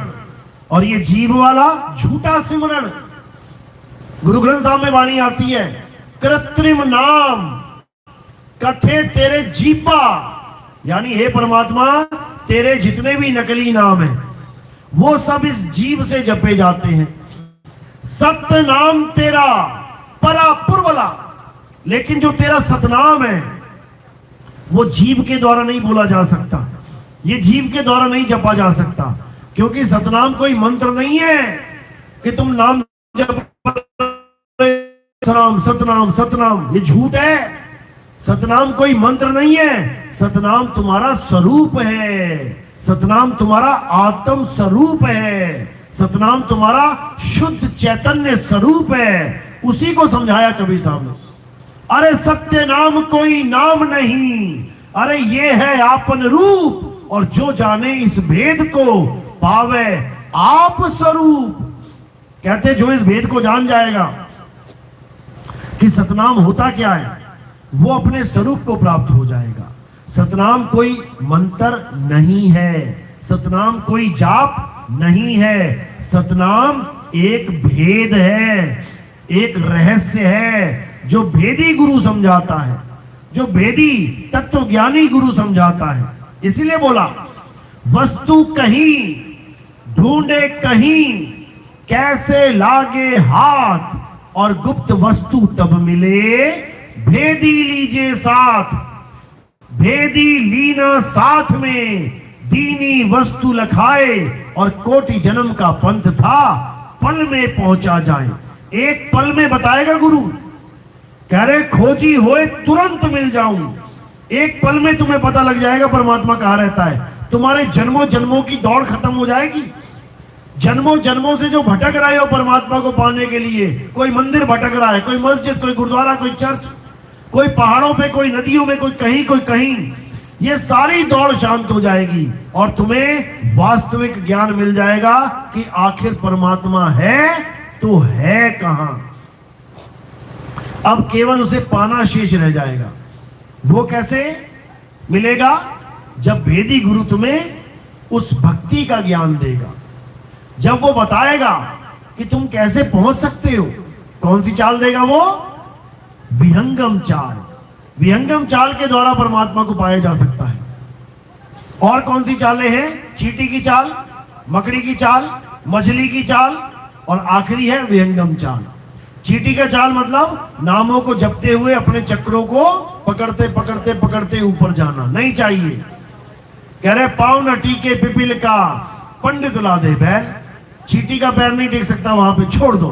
और ये जीभ वाला झूठा सिमरण। गुरु ग्रंथ साहब में वाणी आती है, कृत्रिम नाम कथे तेरे जीपा, यानी हे परमात्मा तेरे जितने भी नकली नाम हैं वो सब इस जीभ से जपे जाते हैं। सत्य नाम तेरा परा पुरवला, लेकिन जो तेरा सतनाम है वो जीभ के द्वारा नहीं बोला जा सकता, ये जीभ के द्वारा नहीं जपा जा सकता, क्योंकि सतनाम कोई मंत्र नहीं है कि तुम नाम जप सतनाम सतनाम सतनाम, ये झूठ है। सतनाम कोई मंत्र नहीं है, सतनाम तुम्हारा स्वरूप है, सतनाम तुम्हारा आत्म स्वरूप है, सतनाम तुम्हारा शुद्ध चैतन्य स्वरूप है। उसी को समझाया कबीर साहब ने। अरे सत्य नाम कोई नाम नहीं, अरे ये है आपन रूप, और जो जाने इस भेद को पावे आप स्वरूप। कहते जो इस भेद को जान जाएगा कि सतनाम होता क्या है, वो अपने स्वरूप को प्राप्त हो जाएगा। सतनाम कोई मंत्र नहीं है, सतनाम कोई जाप नहीं है, सतनाम एक भेद है, एक रहस्य है जो भेदी गुरु समझाता है, जो भेदी तत्वज्ञानी गुरु समझाता है। इसीलिए बोला वस्तु कहीं ढूंढे कहीं, कैसे लागे हाथ, और गुप्त वस्तु तब मिले भेदी लीजिए साथ, भेदी लीना साथ में, दीनी वस्तु लखाए, और कोटि जन्म का पंथ था पल में पहुंचा जाए। एक पल में बताएगा गुरु, कह रहे खोजी होए तुरंत मिल जाऊं, एक पल में तुम्हें पता लग जाएगा परमात्मा कहां रहता है। तुम्हारे जन्मों जन्मों की दौड़ खत्म हो जाएगी। जन्मों जन्मों से जो भटक रहे हो परमात्मा को पाने के लिए, कोई मंदिर भटक रहा है, कोई मस्जिद, कोई गुरुद्वारा, कोई चर्च, कोई पहाड़ों पे, कोई नदियों में, कोई कहीं, ये सारी दौड़ शांत हो जाएगी और तुम्हें वास्तविक ज्ञान मिल जाएगा कि आखिर परमात्मा है तो है कहां। अब केवल उसे पाना शेष रह जाएगा। वो कैसे मिलेगा? जब भेदी गुरु तुम्हें उस भक्ति का ज्ञान देगा, जब वो बताएगा कि तुम कैसे पहुंच सकते हो। कौन सी चाल देगा वो? विहंगम चाल। विहंगम चाल के द्वारा परमात्मा को पाया जा सकता है। और कौन सी चालें हैं? चींटी की चाल, मकड़ी की चाल, मछली की चाल, और आखिरी है विहंगम चाल। चींटी का चाल मतलब नामों को जपते हुए अपने चक्रों को पकड़ते पकड़ते पकड़ते ऊपर जाना नहीं चाहिए। कह रहे पाँव न टीके पिपील का, पंडित ला दे बैल। चींटी का पैर नहीं टेक सकता, वहां पे छोड़ दो।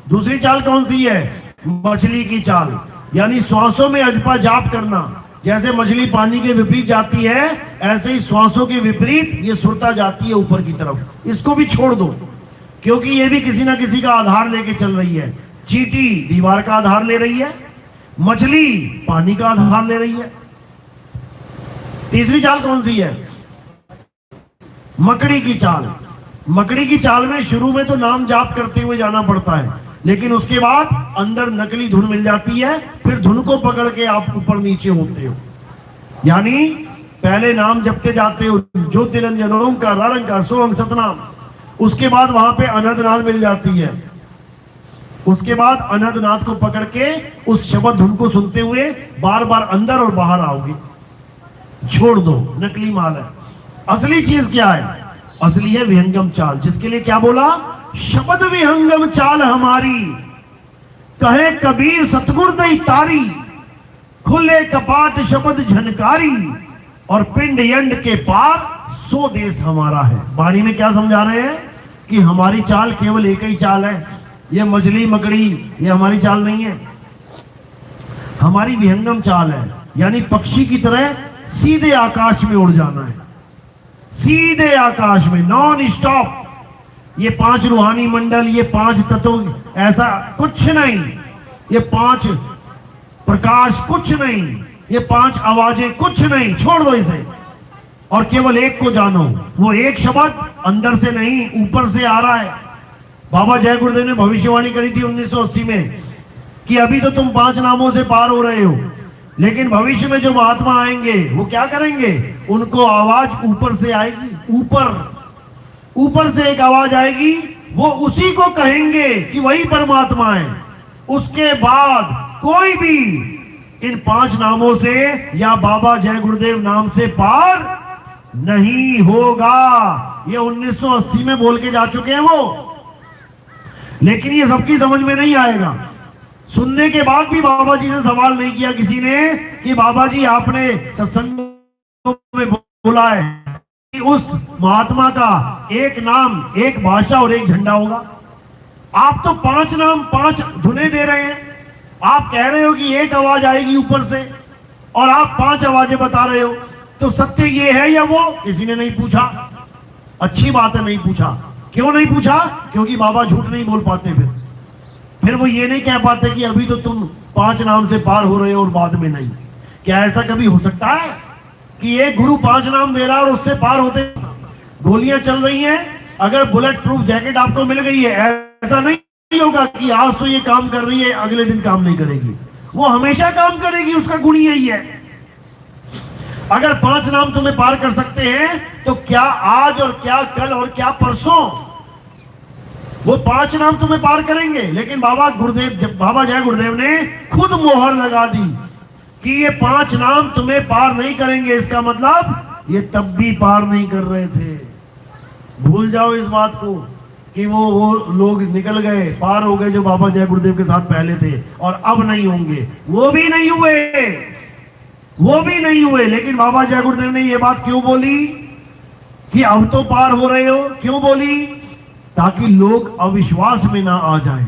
दूसरी चाल कौन सी है? मछली की चाल, यानी श्वासों में अजपा जाप करना। जैसे मछली पानी के विपरीत जाती है, ऐसे ही श्वासों के विपरीत ये सुरता जाती है ऊपर की तरफ। इसको भी छोड़ दो, क्योंकि ये भी किसी ना किसी का आधार लेके चल रही है। चींटी दीवार का आधार ले रही है, मछली पानी का आधार ले रही है। तीसरी चाल कौन सी है? मकड़ी की चाल। मकड़ी की चाल में शुरू में तो नाम जाप करते हुए जाना पड़ता है, लेकिन उसके बाद अंदर नकली धुन मिल जाती है, फिर धुन को पकड़ के आप ऊपर नीचे होते हो। यानी पहले नाम जपते जाते हो, ज्योतिरंजन ओंकार रंकार सोहम सतनाम। उसके बाद वहां पे अनहदनाद मिल जाती है। उसके बाद अनहदनाद को पकड़ के उस शब्द धुन को सुनते हुए बार बार अंदर और बाहर आओगे। छोड़ दो, नकली माल है। असली चीज क्या है? असली है विहंगम चाल, जिसके लिए क्या बोला? शब्द विहंगम चाल हमारी, कहे कबीर सतगुर दई तारी, खुले कपाट शब्द झनकारी, और पिंड यंड के पार सो देश हमारा है। वाणी में क्या समझा रहे हैं? कि हमारी चाल केवल एक ही चाल है। ये मछली मकड़ी ये हमारी चाल नहीं है, हमारी विहंगम चाल है। यानी पक्षी की तरह सीधे आकाश में उड़ जाना है, सीधे आकाश में, नॉन स्टॉप। ये 5 रूहानी मंडल, ये 5 तत्व, ऐसा कुछ नहीं। ये 5 प्रकाश कुछ नहीं, ये 5 आवाजें कुछ नहीं, छोड़ दो इसे और केवल एक को जानो। वो एक शब्द अंदर से नहीं ऊपर से आ रहा है। बाबा जय गुरुदेव ने भविष्यवाणी करी थी 1980 में कि अभी तो तुम 5 नामों से पार हो रहे हो, लेकिन भविष्य में जो महात्मा आएंगे वो क्या करेंगे, उनको आवाज ऊपर से आएगी, ऊपर से एक आवाज आएगी, वो उसी को कहेंगे कि वही परमात्मा है। उसके बाद कोई भी इन 5 नामों से या बाबा जय गुरुदेव नाम से पार नहीं होगा। ये 1980 में बोल के जा चुके हैं वो, लेकिन ये सबकी समझ में नहीं आएगा। सुनने के बाद भी बाबा जी से सवाल नहीं किया किसी ने कि बाबा जी आपने सत्संग में बोला है कि उस महात्मा का एक नाम, एक भाषा और एक झंडा होगा। आप तो 5 नाम 5 धुने दे रहे हैं। आप कह रहे हो कि एक आवाज आएगी ऊपर से और आप 5 आवाजें बता रहे हो, तो सत्य ये है या वो? किसी ने नहीं पूछा। अच्छी बात है नहीं पूछा। क्यों नहीं पूछा? क्योंकि बाबा झूठ नहीं बोल पाते। फिर वो ये नहीं कह पाते कि अभी तो तुम 5 नाम से पार हो रहे हो और बाद में नहीं। क्या ऐसा कभी हो सकता है कि एक गुरु 5 नाम दे रहा है और उससे पार होते? गोलियां चल रही हैं, अगर बुलेट प्रूफ जैकेट आपको मिल गई है, ऐसा नहीं होगा कि आज तो ये काम कर रही है अगले दिन काम नहीं करेगी। वो हमेशा काम करेगी, उसका गुण यही है। अगर 5 नाम तुम्हें पार कर सकते हैं तो क्या आज और क्या कल और क्या परसों वो 5 नाम तुम्हें पार करेंगे। लेकिन बाबा जय गुरुदेव ने खुद मोहर लगा दी कि ये 5 नाम तुम्हें पार नहीं करेंगे। इसका मतलब ये तब भी पार नहीं कर रहे थे। भूल जाओ इस बात को कि वो लोग निकल गए, पार हो गए जो बाबा जय गुरुदेव के साथ पहले थे और अब नहीं होंगे। वो भी नहीं हुए। लेकिन बाबा जय गुरुदेव ने ये बात क्यों बोली कि अब तो पार हो रहे हो? क्यों बोली? ताकि लोग अविश्वास में ना आ जाएं,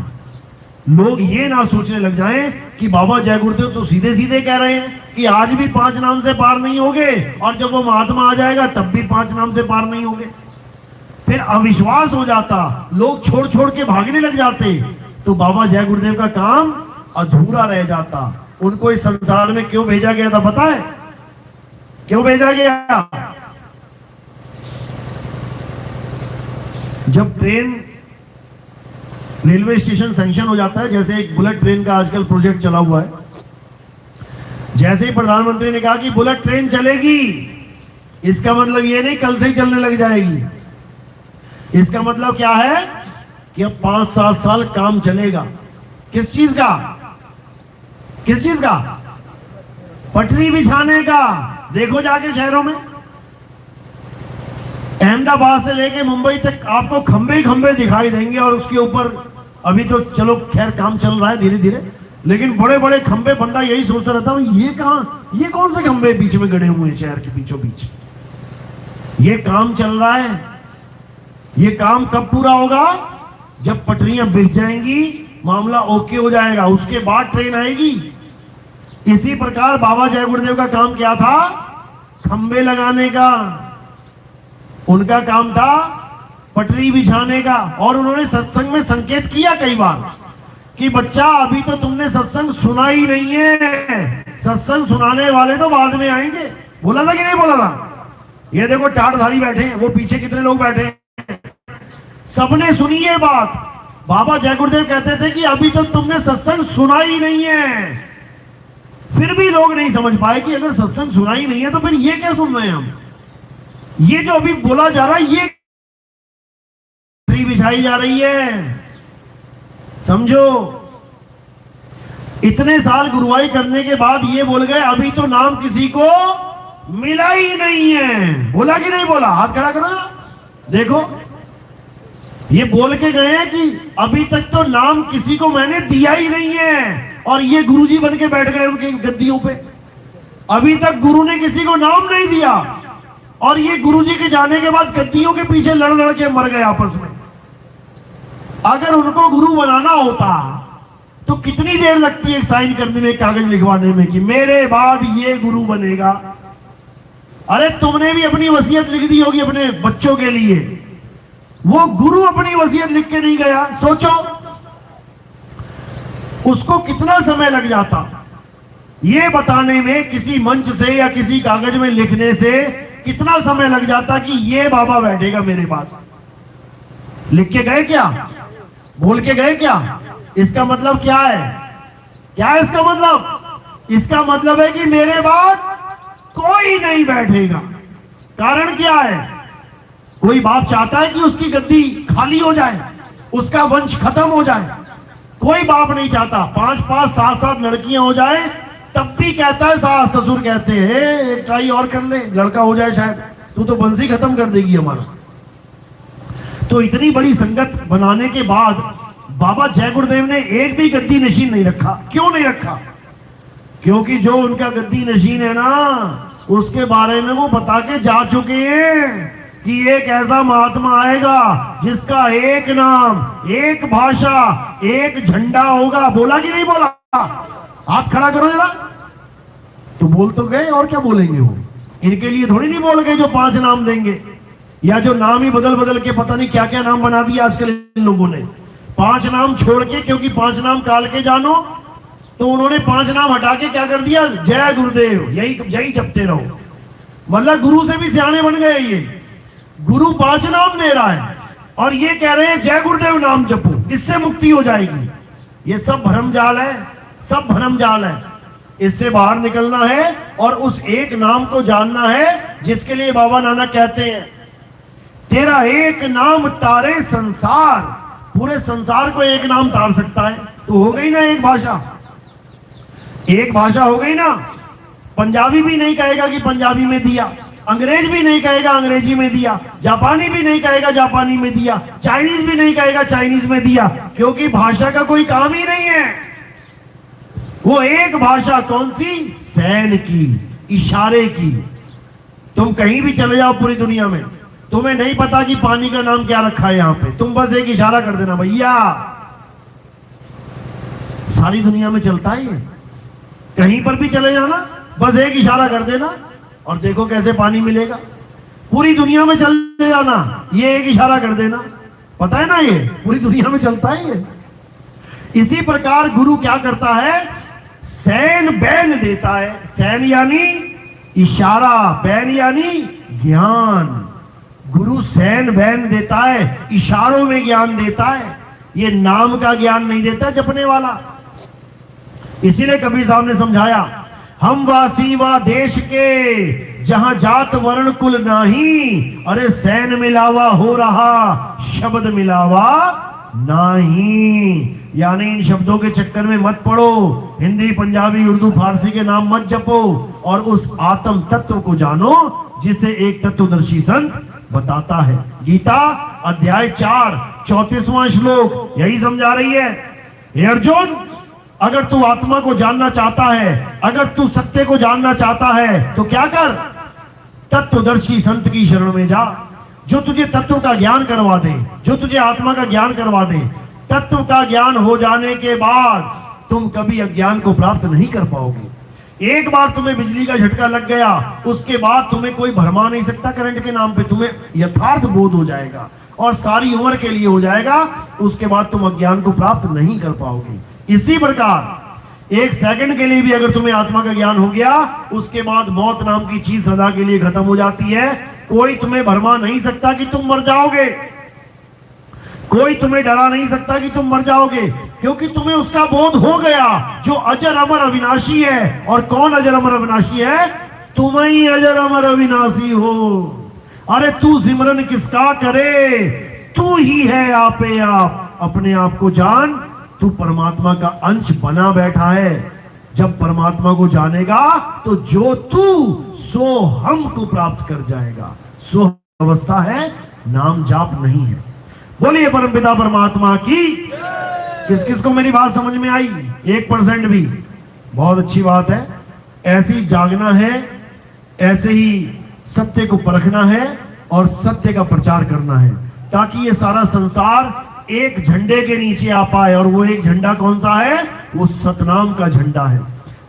लोग ये ना सोचने लग जाएं कि बाबा जय गुरुदेव तो सीधे सीधे कह रहे हैं कि आज भी 5 नाम से पार नहीं होगे और जब वो महात्मा आ जाएगा तब भी 5 नाम से पार नहीं होंगे। फिर अविश्वास हो जाता, लोग छोड़ छोड़ के भागने लग जाते, तो बाबा जय गुरुदेव का काम अधूरा रह जाता। उनको इस संसार में क्यों भेजा गया था पता है? क्यों भेजा गया? जब ट्रेन रेलवे स्टेशन सैंक्शन हो जाता है, जैसे एक बुलेट ट्रेन का आजकल प्रोजेक्ट चला हुआ है, जैसे ही प्रधानमंत्री ने कहा कि बुलेट ट्रेन चलेगी, इसका मतलब ये नहीं कल से ही चलने लग जाएगी। इसका मतलब क्या है कि अब 5-7 साल काम चलेगा। किस चीज का? पटरी बिछाने का। देखो जाके शहरों में, अहमदाबाद से लेके मुंबई तक आपको खंबे ही खंबे दिखाई देंगे और उसके ऊपर अभी तो चलो खैर काम चल रहा है धीरे धीरे, लेकिन बड़े बड़े खंबे। बंदा यही सोचता रहता है ये कौन से खंबे बीच में गड़े हुए हैं शहर के बीचों बीच। ये काम चल रहा है। ये काम कब पूरा होगा? जब पटरियां बिछ जाएंगी, मामला ओके हो जाएगा, उसके बाद ट्रेन आएगी। इसी प्रकार बाबा जय गुरुदेव का काम क्या था? खंबे लगाने का। उनका काम था पटरी बिछाने का। और उन्होंने सत्संग में संकेत किया कई बार कि बच्चा अभी तो तुमने सत्संग सुना ही नहीं है, सत्संग सुनाने वाले तो बाद में आएंगे। बोला था कि नहीं बोला था? ये देखो टाटधारी बैठे हैं, वो पीछे कितने लोग बैठे हैं, सबने सुनी ये बात। बाबा जय गुरुदेव कहते थे कि अभी तो तुमने सत्संग सुना ही नहीं है। फिर भी लोग नहीं समझ पाए कि अगर सत्संग सुना ही नहीं है तो फिर ये क्या सुन रहे हैं हम? ये जो अभी बोला जा रहा है ये बिछाई जा रही है। समझो, इतने साल गुरुवाई करने के बाद ये बोल गए अभी तो नाम किसी को मिला ही नहीं है। बोला कि नहीं बोला? हाथ खड़ा करो। देखो, ये बोल के गए हैं कि अभी तक तो नाम किसी को मैंने दिया ही नहीं है, और ये गुरुजी बन के बैठ गए उनके गद्दियों पे। अभी तक गुरु ने किसी को नाम नहीं दिया, और ये गुरुजी के जाने के बाद गद्दियों के पीछे लड़ लड़ के मर गए आपस में। अगर उनको गुरु बनाना होता तो कितनी देर लगती है साइन करने में, कागज लिखवाने में कि मेरे बाद ये गुरु बनेगा। अरे तुमने भी अपनी वसीयत लिख दी होगी अपने बच्चों के लिए, वो गुरु अपनी वसीयत लिख के नहीं गया। सोचो, उसको कितना समय लग जाता ये बताने में, किसी मंच से या किसी कागज में लिखने से कितना समय लग जाता कि ये बाबा बैठेगा मेरे पास। लिख के गए क्या? बोल के गए क्या? इसका मतलब क्या है? क्या है इसका मतलब? इसका मतलब है कि मेरे बाद कोई नहीं बैठेगा। कारण क्या है? कोई बाप चाहता है कि उसकी गद्दी खाली हो जाए, उसका वंश खत्म हो जाए? कोई बाप नहीं चाहता। 5-5, 7-7 लड़कियां हो जाए तब भी कहता है, सास ससुर कहते हैं एक ट्राई और कर ले, लड़का हो जाए शायद, तू तो वंश ही खत्म कर देगी हमारा। तो इतनी बड़ी संगत बनाने के बाद बाबा जय गुरुदेव ने एक भी गद्दी नशीन नहीं रखा। क्यों नहीं रखा? क्योंकि जो उनका गद्दी नशीन है ना, उसके बारे में वो बता के जा चुके हैं कि एक ऐसा महात्मा आएगा जिसका एक नाम, एक भाषा, एक झंडा होगा। बोला कि नहीं बोला? हाथ खड़ा करो जरा। तो बोल तो गए, और क्या बोलेंगे वो? इनके लिए थोड़ी नहीं बोल गए जो 5 नाम देंगे, या जो नाम ही बदल बदल के पता नहीं क्या क्या नाम बना दिया आजकल इन लोगों ने। 5 नाम छोड़ के, क्योंकि 5 नाम काल के जानो, तो उन्होंने 5 नाम हटा के क्या कर दिया? जय गुरुदेव, यही जपते रहो। मतलब गुरु से भी सियाने बन गए ये। गुरु 5 नाम दे रहा है और ये कह रहे हैं जय गुरुदेव नाम जपो, इससे मुक्ति हो जाएगी। ये सब भ्रमजाल है, सब भ्रमजाल है। इससे बाहर निकलना है और उस एक नाम को जानना है जिसके लिए बाबा नानक कहते हैं, तेरा एक नाम तारे संसार। पूरे संसार को एक नाम तार सकता है। तो हो गई ना एक भाषा, एक भाषा हो गई ना। पंजाबी भी नहीं कहेगा कि पंजाबी में दिया, अंग्रेज भी नहीं कहेगा अंग्रेजी में दिया, जापानी भी नहीं कहेगा जापानी में दिया, चाइनीज भी नहीं कहेगा चाइनीज में दिया, क्योंकि भाषा का कोई काम ही नहीं है। वो एक भाषा कौन सी? सैन की, इशारे की। तुम कहीं भी चले जाओ पूरी दुनिया में, तुम्हें नहीं पता कि पानी का नाम क्या रखा है यहां पे, तुम बस एक इशारा कर देना भैया। सारी दुनिया में चलता है ये। कहीं पर भी चले जाना, बस एक इशारा कर देना और देखो कैसे पानी मिलेगा। पूरी दुनिया में चले जाना, ये एक इशारा कर देना। पता है ना, ये पूरी दुनिया में चलता है ये। इसी प्रकार गुरु क्या करता है? सैन बैन देता है। सैन यानी इशारा, बैन यानी ज्ञान। गुरु सैन बैन देता है, इशारों में ज्ञान देता है। ये नाम का ज्ञान नहीं देता जपने वाला। इसीलिए कबीर साहब ने समझाया, हम वासी वा देश के जहां जात वर्ण कुल नाही, अरे सैन मिलावा हो रहा शब्द मिलावा नहीं। यानी इन शब्दों के चक्कर में मत पड़ो, हिंदी पंजाबी उर्दू फारसी के नाम मत जपो और उस आत्म तत्व को जानो जिसे एक तत्वदर्शी संत बताता है। गीता अध्याय 4 34वां श्लोक यही समझा रही है। हे अर्जुन, अगर तू आत्मा को जानना चाहता है, अगर तू सत्य को जानना चाहता है, तो क्या कर? तत्वदर्शी संत की शरण में जा, जो तुझे तत्व का ज्ञान करवा दे, जो तुझे आत्मा का ज्ञान करवा दे। तत्व का ज्ञान हो जाने के बाद तुम कभी अज्ञान को प्राप्त नहीं कर पाओगे। एक बार तुम्हें बिजली का झटका लग गया, उसके बाद तुम्हें कोई भरमा नहीं सकता करंट के नाम पे। तुम्हें यथार्थ बोध हो जाएगा और सारी उम्र के लिए हो जाएगा। उसके बाद तुम अज्ञान को प्राप्त नहीं कर पाओगे। इसी प्रकार एक सेकंड के लिए भी अगर तुम्हें आत्मा का ज्ञान हो गया, उसके बाद मौत नाम की चीज सदा के लिए खत्म हो जाती है। कोई तुम्हें भरमा नहीं सकता कि तुम मर जाओगे, कोई तुम्हें डरा नहीं सकता कि तुम मर जाओगे, क्योंकि तुम्हें उसका बोध हो गया जो अजर अमर अविनाशी है। और कौन अजर अमर अविनाशी है? तुम ही अजर अमर अविनाशी हो। अरे तू सिमरन किसका करे, तू ही है आपे आप। अपने आप को जान, तू परमात्मा का अंश बना बैठा है। जब परमात्मा को जानेगा तो जो तू सो हम को प्राप्त कर जाएगा। सो अवस्था है, नाम जाप नहीं है। बोलिए परमपिता परमात्मा की। किस किस को मेरी बात समझ में आई? 1% भी। बहुत अच्छी बात है। ऐसे ही जागना है, ऐसे ही सत्य को परखना है और सत्य का प्रचार करना है, ताकि ये सारा संसार एक झंडे के नीचे आ पाए। और वो एक झंडा कौन सा है? वो सतनाम का झंडा है।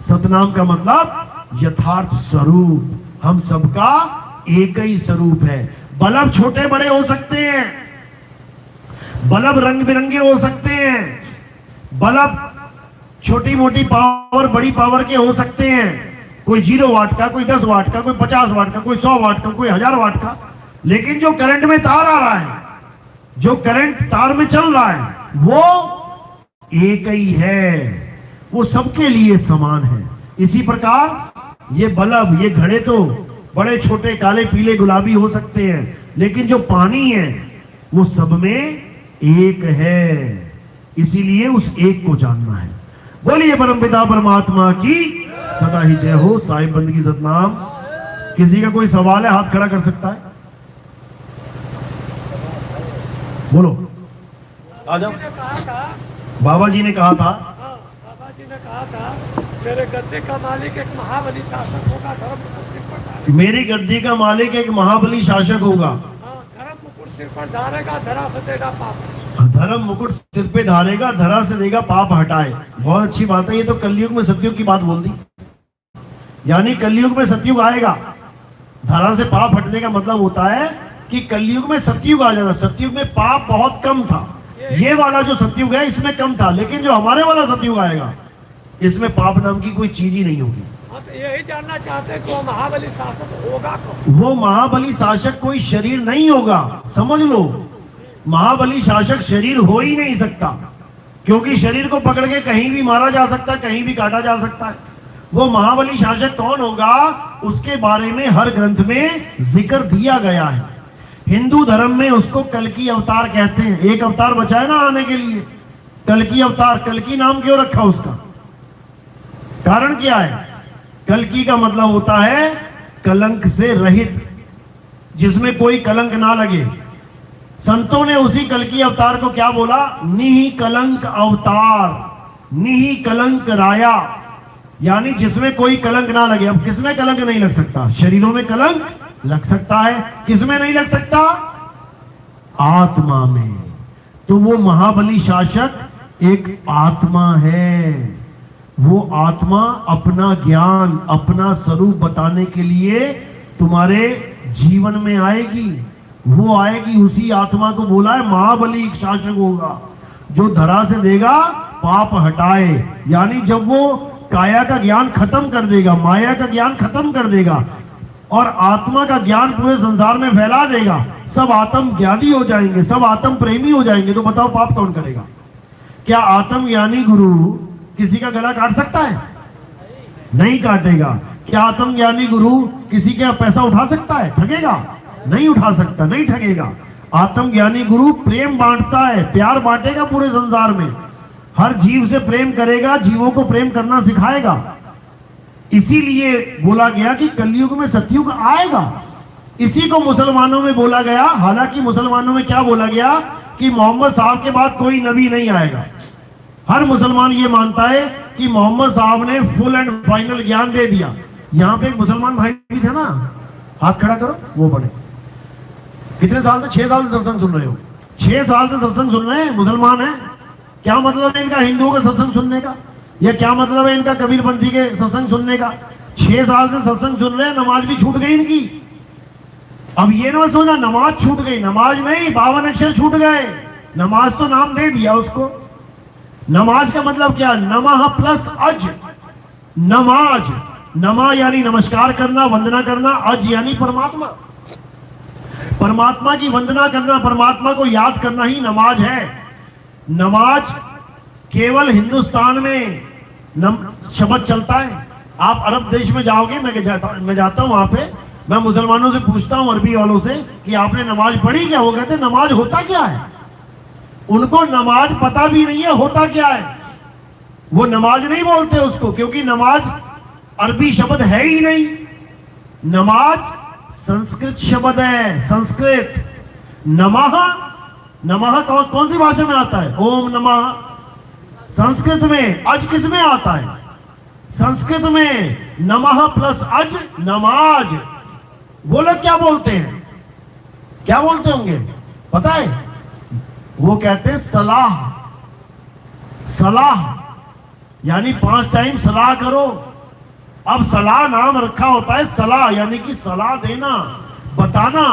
सतनाम का मतलब यथार्थ स्वरूप। हम सबका एक ही स्वरूप है। बल्ब छोटे बड़े हो सकते हैं, बल्ब रंग बिरंगे हो सकते हैं, बल्ब छोटी मोटी पावर बड़ी पावर के हो सकते हैं, कोई 0 वाट का, कोई 10 वाट का, कोई 50 वाट का, कोई 100 वाट का, कोई 1000 वाट का। लेकिन जो करंट में तार आ रहा है, जो करंट तार में चल रहा है, वो एक ही है, वो सबके लिए समान है। इसी प्रकार ये बल्ब, ये घड़े तो बड़े छोटे काले पीले गुलाबी हो सकते हैं, लेकिन जो पानी है वो सब में एक है। इसीलिए उस एक को जानना है। बोलिए परमपिता परमात्मा की सदा ही जय हो। साहिब बंदगी सतनाम। किसी का कोई सवाल है, हाथ खड़ा कर सकता है, बोलो। आ जाओ। बाबा जी ने कहा था, बाबा जी ने कहा था, मेरे गद्दे का मालिक एक महाबली शासक होगा, धर्म मुकुट सिर पर धारेगा। मेरी गद्दी का मालिक एक महाबली शासक होगा, धर्म मुकुट सिर पर धारेगा, धरा से देगा पाप। धर्म मुकुट सिर पे धारेगा, धरा से देगा पाप हटाए। बहुत अच्छी बात है। ये तो कलयुग में सतयुग की बात बोल दी। यानी कलयुग में सतयुग आएगा। धरा से पाप हटने का मतलब होता है कि कलयुग में सतयुग आ जाना। सतयुग में पाप बहुत कम था, ये वाला जो सतयुग है इसमें कम था, लेकिन जो हमारे वाला सतयुग आएगा इसमें पाप नाम की कोई चीज ही नहीं होगी। तो यही जानना चाहते हैं कि वो महाबली शासक होगा कौन? वो महाबली शासक कोई शरीर नहीं होगा, समझ लो। महाबली शासक शरीर हो ही नहीं सकता, क्योंकि शरीर को पकड़ के कहीं भी मारा जा सकता है, कहीं भी काटा जा सकता है। वो महाबली शासक कौन होगा, उसके बारे में हर ग्रंथ में जिक्र दिया गया है। हिंदू धर्म में उसको कल्कि अवतार कहते हैं। एक अवतार बचा है ना आने के लिए, कल्कि अवतार। कल्कि नाम क्यों रखा उसका, कारण क्या है? कल्कि का मतलब होता है कलंक से रहित, जिसमें कोई कलंक ना लगे। संतों ने उसी कल्कि अवतार को क्या बोला? निहि कलंक अवतार, निहि कलंक राया, यानी जिसमें कोई कलंक ना लगे। अब किसमें कलंक नहीं लग सकता? शरीरों में कलंक लग सकता है, किसमें नहीं लग सकता? आत्मा में। तो वो महाबली शासक एक आत्मा है। वो आत्मा अपना ज्ञान, अपना स्वरूप बताने के लिए तुम्हारे जीवन में आएगी। वो आएगी, उसी आत्मा को बोला है महाबली शासक होगा, जो धरा से देगा पाप हटाए। यानी जब वो काया का ज्ञान खत्म कर देगा, माया का ज्ञान खत्म कर देगा और आत्मा का ज्ञान पूरे संसार में फैला देगा, सब आत्म ज्ञानी हो जाएंगे, सब आत्म प्रेमी हो जाएंगे। तो बताओ पाप कौन करेगा? क्या आत्म ज्ञानी गुरु किसी का गला काट सकता है? नहीं काटेगा। क्या आत्म ज्ञानी गुरु किसी का पैसा उठा सकता है? ठगेगा? नहीं उठा सकता, नहीं ठगेगा। आत्म ज्ञानी गुरु प्रेम बांटता है, प्यार बांटेगा पूरे संसार में, हर जीव से प्रेम करेगा, जीवों को प्रेम करना सिखाएगा। इसीलिए बोला गया कि कलयुग में सतयुग आएगा। इसी को मुसलमानों में बोला गया। हालांकि मुसलमानों में क्या बोला गया कि मोहम्मद साहब के बाद कोई नबी नहीं आएगा। हर मुसलमान ये मानता है कि मोहम्मद साहब ने फुल एंड फाइनल ज्ञान दे दिया। यहाँ पे एक मुसलमान भाई भी थे ना, हाथ खड़ा करो, वो पढ़े। कितने साल से? 6 साल से सत्संग सुन रहे हो? 6 साल से सत्संग सुन रहे हैं, मुसलमान है। क्या मतलब है इनका हिंदुओं का सत्संग सुनने का? या क्या मतलब है इनका कबीरपंथी के सत्संग सुनने का? 6 साल से सत्संग सुन रहे हैं, नमाज भी छूट गई इनकी। अब ये ना सोचना नमाज छूट गई, नमाज नहीं, 52 अक्षर छूट गए। नमाज तो नाम दे दिया उसको। नमाज का मतलब क्या? नमः प्लस अज, नमाज। नमा यानी नमस्कार करना, वंदना करना, अज यानी परमात्मा। परमात्मा की वंदना करना, परमात्मा को याद करना ही नमाज है। नमाज केवल हिंदुस्तान में शब्द चलता है। आप अरब देश में जाओगे, मैं जाता हूं वहां पे, मैं मुसलमानों से पूछता हूं, अरबी वालों से, कि आपने नमाज पढ़ी क्या? वो कहते नमाज होता क्या है? उनको नमाज पता भी नहीं है होता क्या है। वो नमाज नहीं बोलते उसको, क्योंकि नमाज अरबी शब्द है ही नहीं। नमाज संस्कृत शब्द है, संस्कृत। नमः, नमः कौन सी भाषा में आता है? ओम नमः संस्कृत में। अज किस में आता है? संस्कृत में। नमः प्लस अज नमाज। वो लोग क्या बोलते हैं? क्या बोलते होंगे पता है? वो कहते हैं सलाह। सलाह यानी 5 टाइम सलाह करो। अब सलाह नाम रखा होता है, सलाह यानी कि सलाह देना, बताना।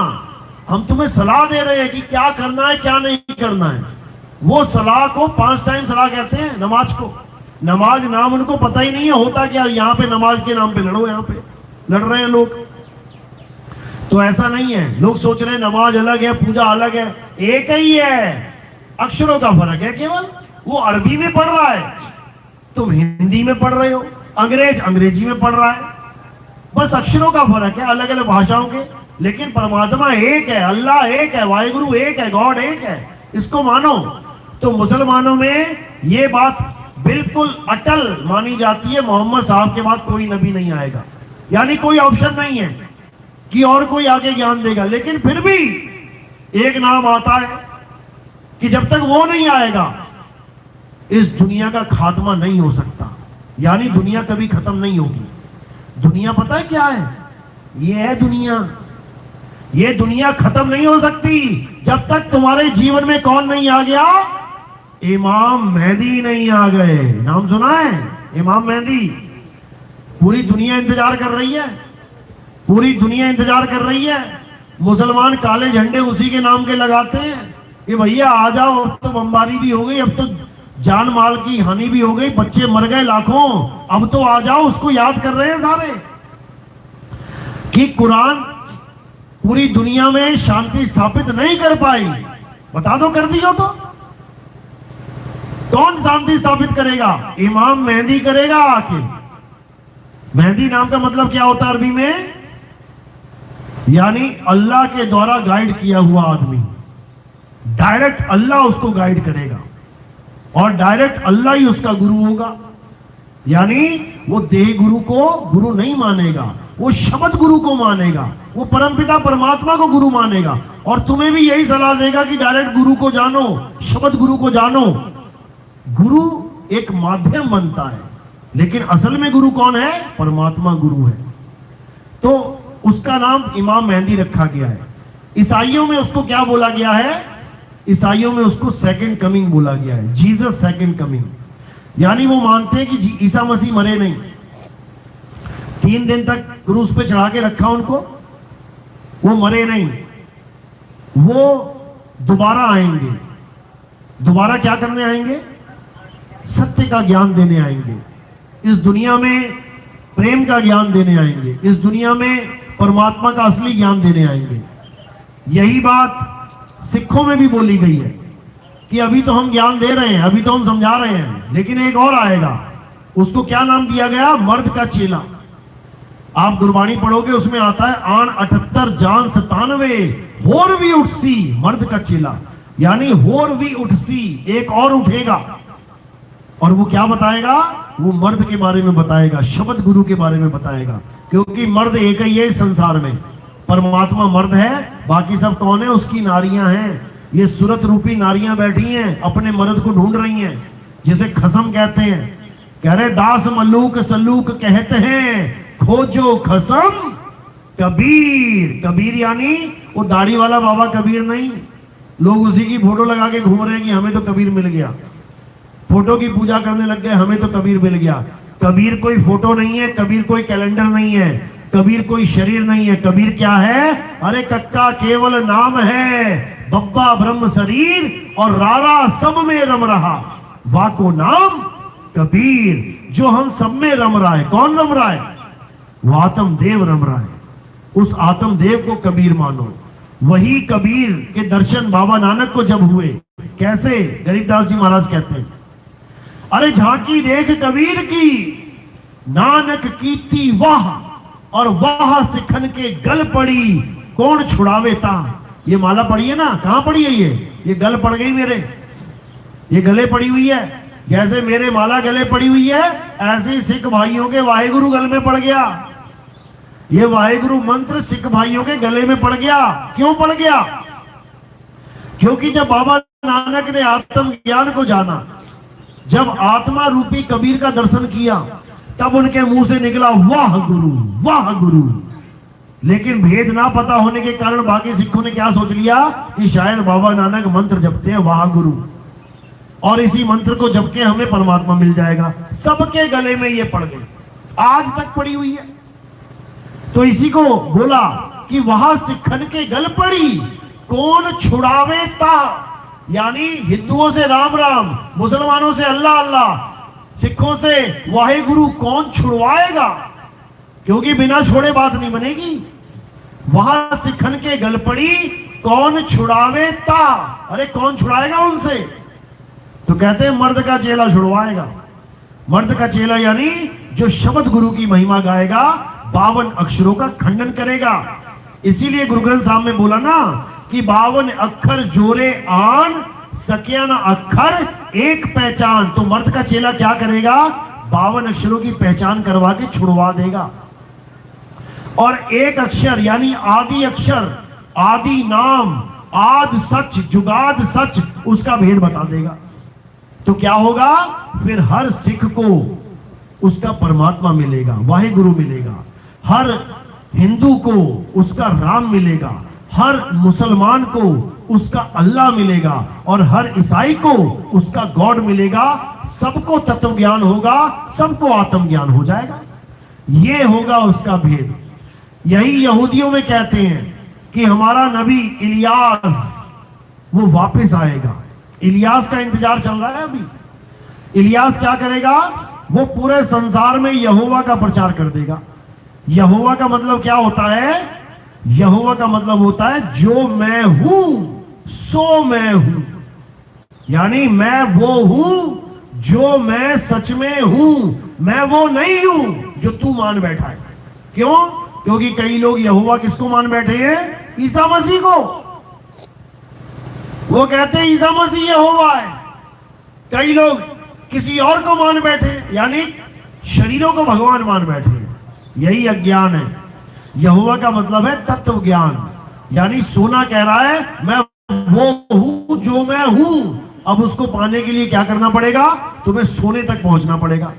हम तुम्हें सलाह दे रहे हैं कि क्या करना है क्या नहीं करना है। वो सलाह को 5 टाइम सलाह कहते हैं, नमाज को। नमाज नाम उनको पता ही नहीं है होता क्या। यहाँ पे नमाज के नाम पे लड़ो, यहाँ पे लड़ रहे हैं लोग। तो ऐसा नहीं है, लोग सोच रहे हैं नमाज अलग है, पूजा अलग है। एक ही है, अक्षरों का फर्क है केवल। वो अरबी में पढ़ रहा है, तुम हिंदी में पढ़ रहे हो, अंग्रेज अंग्रेजी में पढ़ रहा है। बस अक्षरों का फर्क है, अलग अलग भाषाओं के, लेकिन परमात्मा एक है, अल्लाह एक है, वाहिगुरु एक है, गॉड एक है। इसको मानो। तो मुसलमानों में ये बात बिल्कुल अटल मानी जाती है, मोहम्मद साहब के बाद कोई नबी नहीं आएगा, यानी कोई ऑप्शन नहीं है कि और कोई आगे ज्ञान देगा। लेकिन फिर भी एक नाम आता है कि जब तक वो नहीं आएगा इस दुनिया का खात्मा नहीं हो सकता, यानी दुनिया कभी खत्म नहीं होगी। दुनिया पता है क्या है? ये है दुनिया। ये दुनिया खत्म नहीं हो सकती जब तक तुम्हारे जीवन में कौन नहीं आ गया? इमाम मेहदी नहीं आ गए। नाम सुना है इमाम मेहदी? पूरी दुनिया इंतजार कर रही है, पूरी दुनिया इंतजार कर रही है। मुसलमान काले झंडे उसी के नाम के लगाते हैं कि भैया आ जाओ, अब तो बमबारी भी हो गई, अब तो जान माल की हानि भी हो गई, बच्चे मर गए लाखों, अब तो आ जाओ। उसको याद कर रहे हैं सारे कि कुरान पूरी दुनिया में शांति स्थापित नहीं कर पाई। बता दो कर दियो तो कौन शांति स्थापित करेगा? इमाम मेहदी करेगा आके। मेहदी नाम का मतलब क्या होता है अरबी में? यानी अल्लाह के द्वारा गाइड किया हुआ आदमी। डायरेक्ट अल्लाह उसको गाइड करेगा और डायरेक्ट अल्लाह ही उसका गुरु होगा। यानी वो देह गुरु को गुरु नहीं मानेगा, वो शब्द गुरु को मानेगा, वो परमपिता परमात्मा को गुरु मानेगा। और तुम्हें भी यही सलाह देगा कि डायरेक्ट गुरु को जानो, शब्द गुरु को जानो। गुरु एक माध्यम बनता है, लेकिन असल में गुरु कौन है? परमात्मा गुरु है। तो उसका नाम इमाम मेहदी रखा गया है। ईसाइयों में उसको क्या बोला गया है? ईसाइयों में उसको सेकंड कमिंग बोला गया है, जीसस सेकंड कमिंग। यानी वो मानते हैं कि ईसा मसीह मरे नहीं, 3 दिन तक क्रूस पे चढ़ा के रखा उनको, वो मरे नहीं, वो दोबारा आएंगे। दोबारा क्या करने आएंगे? सत्य का ज्ञान देने आएंगे। इस दुनिया में प्रेम का ज्ञान देने आएंगे, इस दुनिया में परमात्मा का असली ज्ञान देने आएंगे। यही बात सिखों में भी बोली गई है कि अभी तो हम ज्ञान दे रहे हैं, अभी तो हम समझा रहे हैं, लेकिन एक और आएगा। उसको क्या नाम दिया गया? मर्द का चेला। आप गुरबाणी पढ़ोगे उसमें आता है आन 78 जान 97 होर भी उठसी, मर्द का चेला। यानी होर भी उठसी, एक और उठेगा। और वो क्या बताएगा? वो मर्द के बारे में बताएगा, शब्द गुरु के बारे में बताएगा। क्योंकि मर्द एक ही है इस संसार में, परमात्मा मर्द है, बाकी सब कौन है? उसकी नारियां हैं। ये सूरत रूपी नारियां बैठी हैं, अपने मर्द को ढूंढ रही हैं, जिसे खसम कहते हैं। कह रहे दास मलूक सलूक कहते हैं, खोजो खसम कबीर। कबीर यानी वो दाढ़ी वाला बाबा कबीर नहीं। लोग उसी की फोटो लगा के घूम रहे हैं कि हमें तो कबीर मिल गया, फोटो की पूजा करने लग गए, हमें तो कबीर मिल गया। कबीर कोई फोटो नहीं है, कबीर कोई कैलेंडर नहीं है, कबीर कोई शरीर नहीं है। कबीर क्या है? अरे कक्का केवल नाम है, बब्बा ब्रह्म शरीर और रारा सब में रम रहा, वाको नाम कबीर। जो हम सब में रम रहा है, कौन रम रहा है? वो आत्मदेव रम रहा है। उस आत्मदेव को कबीर मानो। वही कबीर के दर्शन बाबा नानक को जब हुए, कैसे? गरीबदास जी महाराज कहते हैं, अरे झांकी देख कबीर की, नानक कीती वाह, और वाह सिखन के गल पड़ी, कौन छुड़ावे ता। ये माला पड़ी है ना, कहां पड़ी है? ये गल पड़ गई मेरे, ये गले पड़ी हुई है। जैसे मेरे माला गले पड़ी हुई है, ऐसे ही सिख भाइयों के वाहेगुरु गल में पड़ गया। ये वाहेगुरु मंत्र सिख भाइयों के गले में पड़ गया। क्यों पड़ गया? क्योंकि जब बाबा नानक ने आत्म ज्ञान को जाना, जब आत्मा रूपी कबीर का दर्शन किया, तब उनके मुंह से निकला वाह गुरु, वाह गुरु। लेकिन भेद ना पता होने के कारण बाकी सिखों ने क्या सोच लिया कि शायद बाबा नानक मंत्र जपते हैं वाह गुरु, और इसी मंत्र को जप के हमें परमात्मा मिल जाएगा। सबके गले में ये पड़ गई, आज तक पड़ी हुई है। तो इसी को बोला कि वहां सिखन के गल पड़ी, कौन छुड़ावे ता। यानी हिंदुओं से राम राम, मुसलमानों से अल्लाह अल्लाह, सिखों से वाहेगुरु कौन छुड़वाएगा, क्योंकि बिना छोड़े बात नहीं बनेगी। वहां सिखन के गल पड़ी कौन छुड़ावे ता, अरे कौन छुड़ाएगा उनसे? तो कहते हैं मर्द का चेला छुड़वाएगा। मर्द का चेला यानी जो शब्द गुरु की महिमा गाएगा, 52 अक्षरों का खंडन करेगा। इसीलिए गुरु ग्रंथ साहब में बोला ना कि 52 अक्षर जोरे आन, सकिया ना अक्षर एक पहचान। तो मर्द का चेला क्या करेगा? 52 अक्षरों की पहचान करवा के छुड़वा देगा। और एक अक्षर यानी आदि अक्षर, आदि नाम, आद सच, जुगाद सच, उसका भेद बता देगा। तो क्या होगा? फिर हर सिख को उसका परमात्मा मिलेगा, वाहेगुरु मिलेगा। हर हिंदू को उसका राम मिलेगा, हर मुसलमान को उसका अल्लाह मिलेगा, और हर ईसाई को उसका गॉड मिलेगा। सबको तत्व ज्ञान होगा, सबको आत्म ज्ञान हो जाएगा। ये होगा उसका भेद। यही यहूदियों में कहते हैं कि हमारा नबी इलियास वो वापस आएगा। इलियास का इंतजार चल रहा है अभी। इलियास क्या करेगा? वो पूरे संसार में यहोवा का प्रचार कर देगा। यहोवा का मतलब क्या होता है? यहोवा का मतलब होता है जो मैं हूं सो मैं हूं, यानी मैं वो हूं जो मैं सच में हूं, मैं वो नहीं हूं जो तू मान बैठा है। क्यों? क्योंकि कई लोग यहोवा किसको मान बैठे हैं? ईसा मसीह को। वो कहते हैं ईसा मसीह यहोवा है। कई लोग किसी और को मान बैठे, यानी शरीरों को भगवान मान बैठे। यही अज्ञान है। यहोवा का मतलब है तत्व ज्ञान, यानी सोना कह रहा है मैं वो हूं जो मैं हूं। अब उसको पाने के लिए क्या करना पड़ेगा? तुम्हें सोने तक पहुंचना पड़ेगा,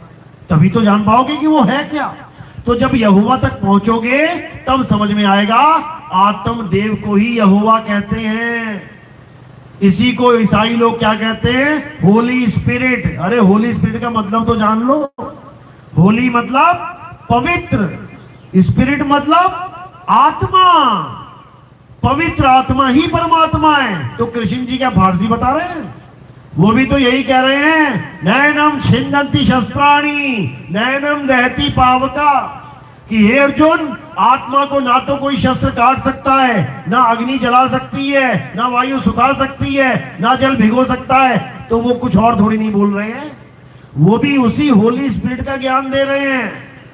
तभी तो जान पाओगे कि वो है क्या। तो जब यहोवा तक पहुंचोगे तब समझ में आएगा आत्म देव को ही यहोवा कहते हैं। इसी को ईसाई लोग क्या कहते हैं? होली स्पिरिट। अरे होली स्पिरिट का मतलब तो जान लो। होली मतलब पवित्र, स्पिरिट मतलब आत्मा। पवित्र आत्मा ही परमात्मा है। तो कृष्ण जी क्या फारसी बता रहे हैं? वो भी तो यही कह रहे हैं, नैनम छिन्दन्ति शस्त्राणि नैनम दहति पावका, कि हे अर्जुन, आत्मा को ना तो कोई शस्त्र काट सकता है, ना अग्नि जला सकती है, ना वायु सुखा सकती है, ना जल भिगो सकता है। तो वो कुछ और थोड़ी नहीं बोल रहे हैं, वो भी उसी होली स्पिरिट का ज्ञान दे रहे हैं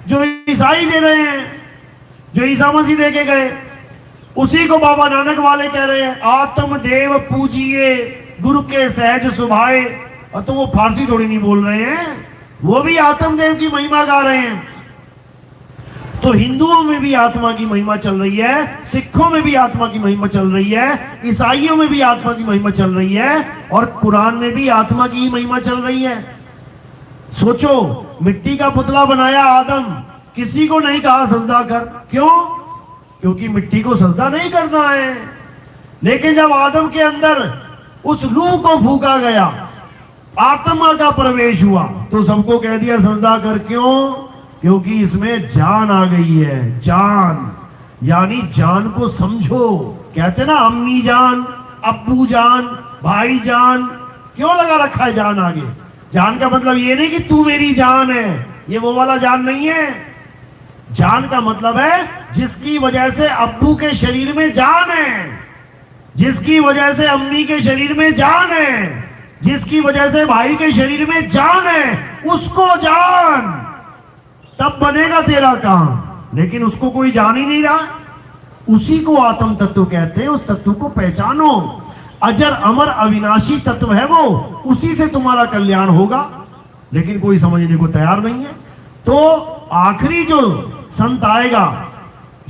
जो ईसाई दे रहे हैं, जो ईसा मसीह दे के गए। उसी को बाबा नानक वाले कह रहे हैं, आत्म देव पूजिए गुरु के सहज सुभाए। और तो वो फारसी थोड़ी नहीं बोल रहे हैं, वो भी आत्मदेव की महिमा गा रहे हैं। तो हिंदुओं में भी आत्मा की महिमा चल रही है, सिखों में भी आत्मा की महिमा चल रही है, ईसाइयों में भी आत्मा की महिमा चल रही है, और कुरान में भी आत्मा की ही महिमा चल रही है। सोचो, मिट्टी का पुतला बनाया आदम, किसी को नहीं कहा सजदा कर। क्यों? क्योंकि मिट्टी को सजदा नहीं करना है। लेकिन जब आदम के अंदर उस रूह को फूका गया, आत्मा का प्रवेश हुआ, तो सबको कह दिया सजदा कर। क्यों? क्योंकि इसमें जान आ गई है। जान यानी जान को समझो। कहते ना अम्मी जान, अब्बू जान, भाई जान। क्यों लगा रखा है जान आगे? जान का मतलब ये नहीं कि तू मेरी जान है, ये वो वाला जान नहीं है। जान का मतलब है जिसकी वजह से अब्बू के शरीर में जान है, जिसकी वजह से अम्मी के शरीर में जान है, जिसकी वजह से भाई के शरीर में जान है, उसको जान। तब बनेगा तेरा काम। लेकिन उसको कोई जान ही नहीं रहा, उसी को आत्म तत्व कहते हैं। उस तत्व को पहचानो। अजर अमर अविनाशी तत्व है वो, उसी से तुम्हारा कल्याण होगा। लेकिन कोई समझने को तैयार नहीं है। तो आखिरी जो संत आएगा,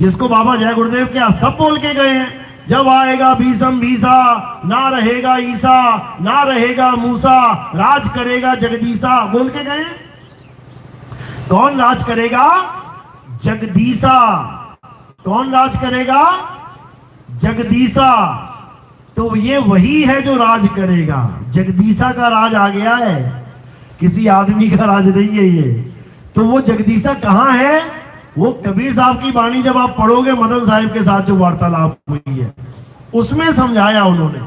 जिसको बाबा जय गुरुदेव क्या सब बोल के गए हैं, जब आएगा भीषम भीसा, ना रहेगा ईसा, ना रहेगा मूसा, राज करेगा जगदीसा, बोल के गए। कौन राज करेगा? जगदीसा। कौन राज करेगा? जगदीसा। तो ये वही है जो राज करेगा। जगदीसा का राज आ गया है, किसी आदमी का राज नहीं है ये। तो वो जगदीसा कहां है? वो कबीर साहब की वाणी जब आप पढ़ोगे, मदन साहिब के साथ जो वार्तालाप हुई है, उसमें समझाया उन्होंने।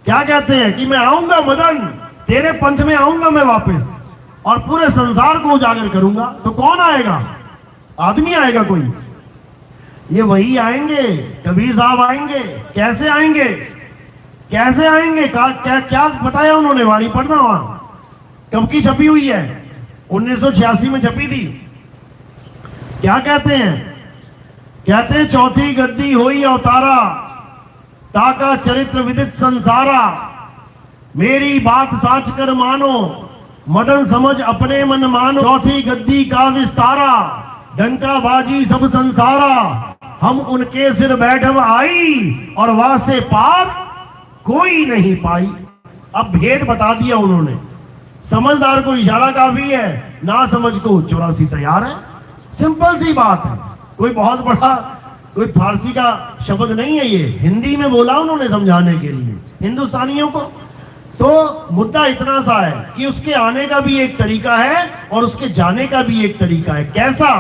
क्या कहते हैं कि मैं आऊंगा मदन, तेरे पंथ में आऊंगा मैं वापस। और पूरे संसार को उजागर करूंगा, तो कौन आएगा? आदमी आएगा कोई? ये वही आएंगे, कबीर साहब आएंगे। कैसे आएंगे? कैसे आएंगे? क्या क्या बताया उन्होंने? वाणी पढ़ना वहां कब की छपी हुई है? 1986 में छपी थी। क्या कहते हैं? कहते हैं चौथी गद्दी होई अवतारा, ताका चरित्र विदित संसारा, मेरी बात साच कर मानो, मदन समझ अपने मन मानो, चौथी गद्दी का विस्तारा, डंका बाजी सब संसारा, हम उनके सिर बैठब आई, और वहां से पार कोई नहीं पाई। अब भेद बता दिया उन्होंने। समझदार को इशारा काफी है, ना समझ को 84 तैयार है। सिंपल सी बात है, कोई बहुत बड़ा कोई फारसी का शब्द नहीं है, ये हिंदी में बोला उन्होंने समझाने के लिए हिंदुस्तानियों को। तो मुद्दा इतना सा है कि उसके आने का भी एक तरीका है और उसके जाने का भी एक तरीका है। कैसा?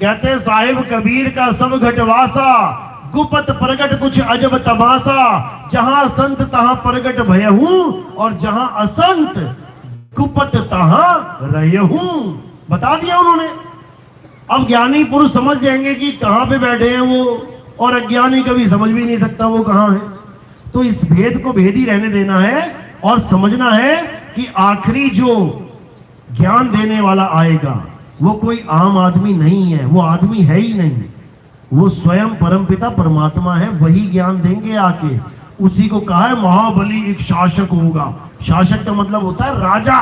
कहते साहिब कबीर का सब घटवासा, गुपत प्रगट कुछ अजब तमाशा, जहां संत तहां प्रगट भयहू, और जहां असंत गुपत तहां रहहू। बता दिया उन्होंने। अब ज्ञानी पुरुष समझ जाएंगे कि कहां पे बैठे हैं वो, और अज्ञानी कभी समझ भी नहीं सकता वो कहां है। तो इस भेद को भेद ही रहने देना है और समझना है कि आखिरी जो ज्ञान देने वाला आएगा वो कोई आम आदमी नहीं है, वो आदमी है ही नहीं, वो स्वयं परमपिता परमात्मा है। वही ज्ञान देंगे आके। उसी को कहा है महाबली एक शासक होगा। शासक का मतलब होता है राजा।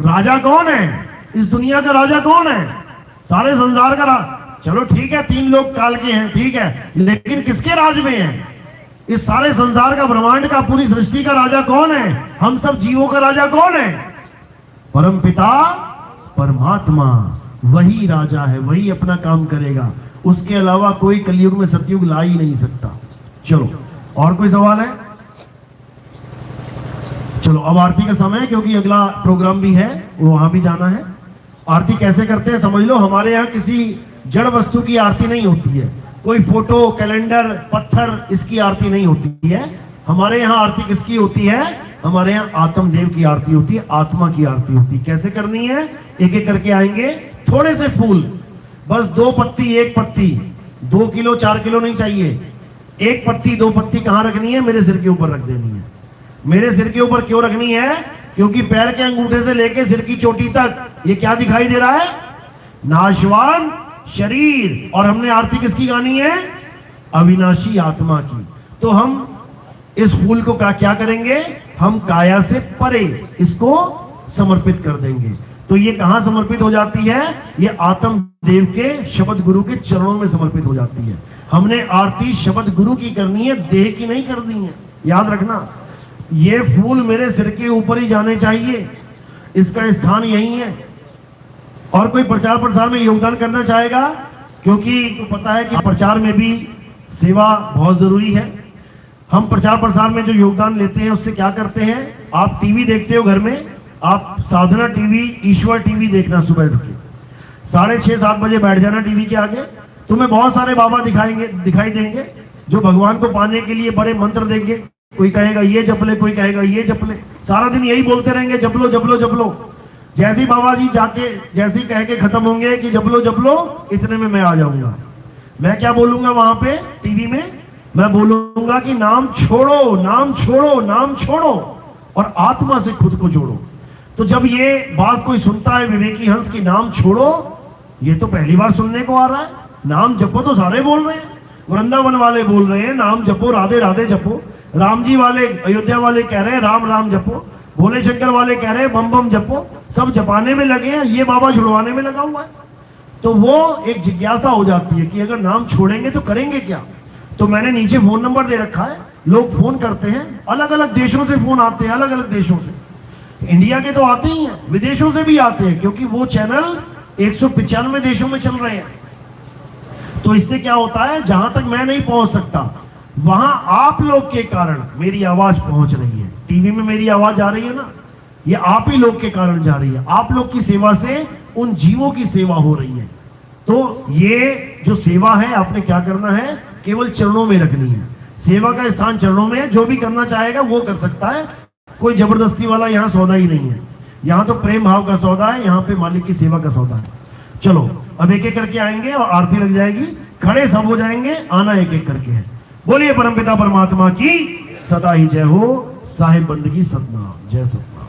राजा कौन है? इस दुनिया का राजा कौन है? सारे संसार का चलो ठीक है, 3 लोग काल के हैं, ठीक है, लेकिन किसके राज में है? इस सारे संसार का, ब्रह्मांड का, पूरी सृष्टि का राजा कौन है? हम सब जीवों का राजा कौन है? परमपिता परमात्मा। वही राजा है, वही अपना काम करेगा। उसके अलावा कोई कलयुग में सतयुग ला ही नहीं सकता। चलो, और कोई सवाल है? चलो, अब आरती का समय है, क्योंकि अगला प्रोग्राम भी है, वो वहां भी जाना है। आरती कैसे करते हैं समझ लो। हमारे यहाँ किसी जड़ वस्तु की आरती नहीं होती है, कोई फोटो, कैलेंडर, पत्थर, इसकी आरती नहीं होती है। हमारे यहाँ आरती किसकी होती है? हमारे यहाँ आत्मदेव की आरती होती है, आत्मा की आरती होती है। कैसे करनी है? एक एक करके आएंगे। थोड़े से फूल, बस 2 पत्ती, 1 पत्ती, 2 किलो 4 किलो नहीं चाहिए। 1 पत्ती 2 पत्ती कहाँ रखनी है? मेरे सिर के ऊपर रख देनी है। मेरे सिर के ऊपर क्यों रखनी है? क्योंकि पैर के अंगूठे से लेके सिर की चोटी तक ये क्या दिखाई दे रहा है? नाशवान शरीर। और हमने आरती किसकी गानी है? अविनाशी आत्मा की। तो हम इस फूल को क्या करेंगे? हम काया से परे इसको समर्पित कर देंगे। तो ये कहां समर्पित हो जाती है? ये आत्म देव के शब्द गुरु के चरणों में समर्पित हो जाती है। हमने आरती शब्द गुरु की करनी है, देह की नहीं करनी है। याद रखना, ये फूल मेरे सिर के ऊपर ही जाने चाहिए, इसका स्थान यही है। और कोई प्रचार प्रसार में योगदान करना चाहेगा? क्योंकि तो पता है कि प्रचार में भी सेवा बहुत जरूरी है। हम प्रचार प्रसार में जो योगदान लेते हैं उससे क्या करते हैं? आप टीवी देखते हो घर में, आप साधना टीवी, ईश्वर टीवी देखना। सुबह उठ के 6:30-7 बजे बैठ जाना टीवी के आगे। तुम्हें बहुत सारे बाबा दिखाई देंगे जो भगवान को पाने के लिए बड़े मंत्र देंगे। कोई कहेगा ये जप ले, कोई कहेगा ये जप ले। सारा दिन यही बोलते रहेंगे, जप लो जप लो जप लो। जैसे ही बाबा जी जाके जैसे ही कह के खत्म होंगे कि जप लो, इतने में मैं आ जाऊंगा। मैं क्या बोलूंगा वहां पे टीवी में? मैं बोलूंगा कि नाम छोड़ो, नाम छोड़ो, नाम छोड़ो, और आत्मा से खुद को जोड़ो। तो जब ये बात कोई सुनता है विवेकी हंस की नाम छोड़ो, ये तो पहली बार सुनने को आ रहा है। नाम जपो तो सारे बोल रहे हैं, वृंदावन वाले बोल रहे हैं नाम जपो, राधे राधे जपो। राम जी वाले, अयोध्या वाले कह रहे हैं राम राम जपो। भोले शंकर वाले कह रहे हैं बम बम जपो। सब जपाने में लगे हैं, ये बाबा छुड़वाने में लगा हुआ है। तो वो एक जिज्ञासा हो जाती है कि अगर नाम छोड़ेंगे तो करेंगे क्या। तो मैंने नीचे फोन नंबर दे रखा है, लोग फोन करते हैं। अलग अलग देशों से फोन आते हैं, अलग अलग देशों से। इंडिया के तो आते ही हैं, विदेशों से भी आते हैं, क्योंकि वो चैनल 195 देशों में चल रहे हैं। तो इससे क्या होता है, जहां तक मैं नहीं पहुंच सकता वहां आप लोग के कारण मेरी आवाज पहुंच रही है। टीवी में मेरी आवाज आ रही है ना, ये आप ही लोग के कारण जा रही है। आप लोग की सेवा से उन जीवों की सेवा हो रही है। तो ये जो सेवा है आपने क्या करना है, केवल चरणों में रखनी है। सेवा का स्थान चरणों में है। जो भी करना चाहेगा वो कर सकता है, कोई जबरदस्ती वाला यहाँ सौदा ही नहीं है। यहाँ तो प्रेम भाव का सौदा है, यहाँ पे मालिक की सेवा का सौदा है। चलो अब एक एक करके आएंगे और आरती लग जाएगी, खड़े सब हो जाएंगे, आना एक एक करके है। बोलिए परमपिता परमात्मा की सदा ही जय हो। साहिब बंदगी सतनाम, जय सतनाम।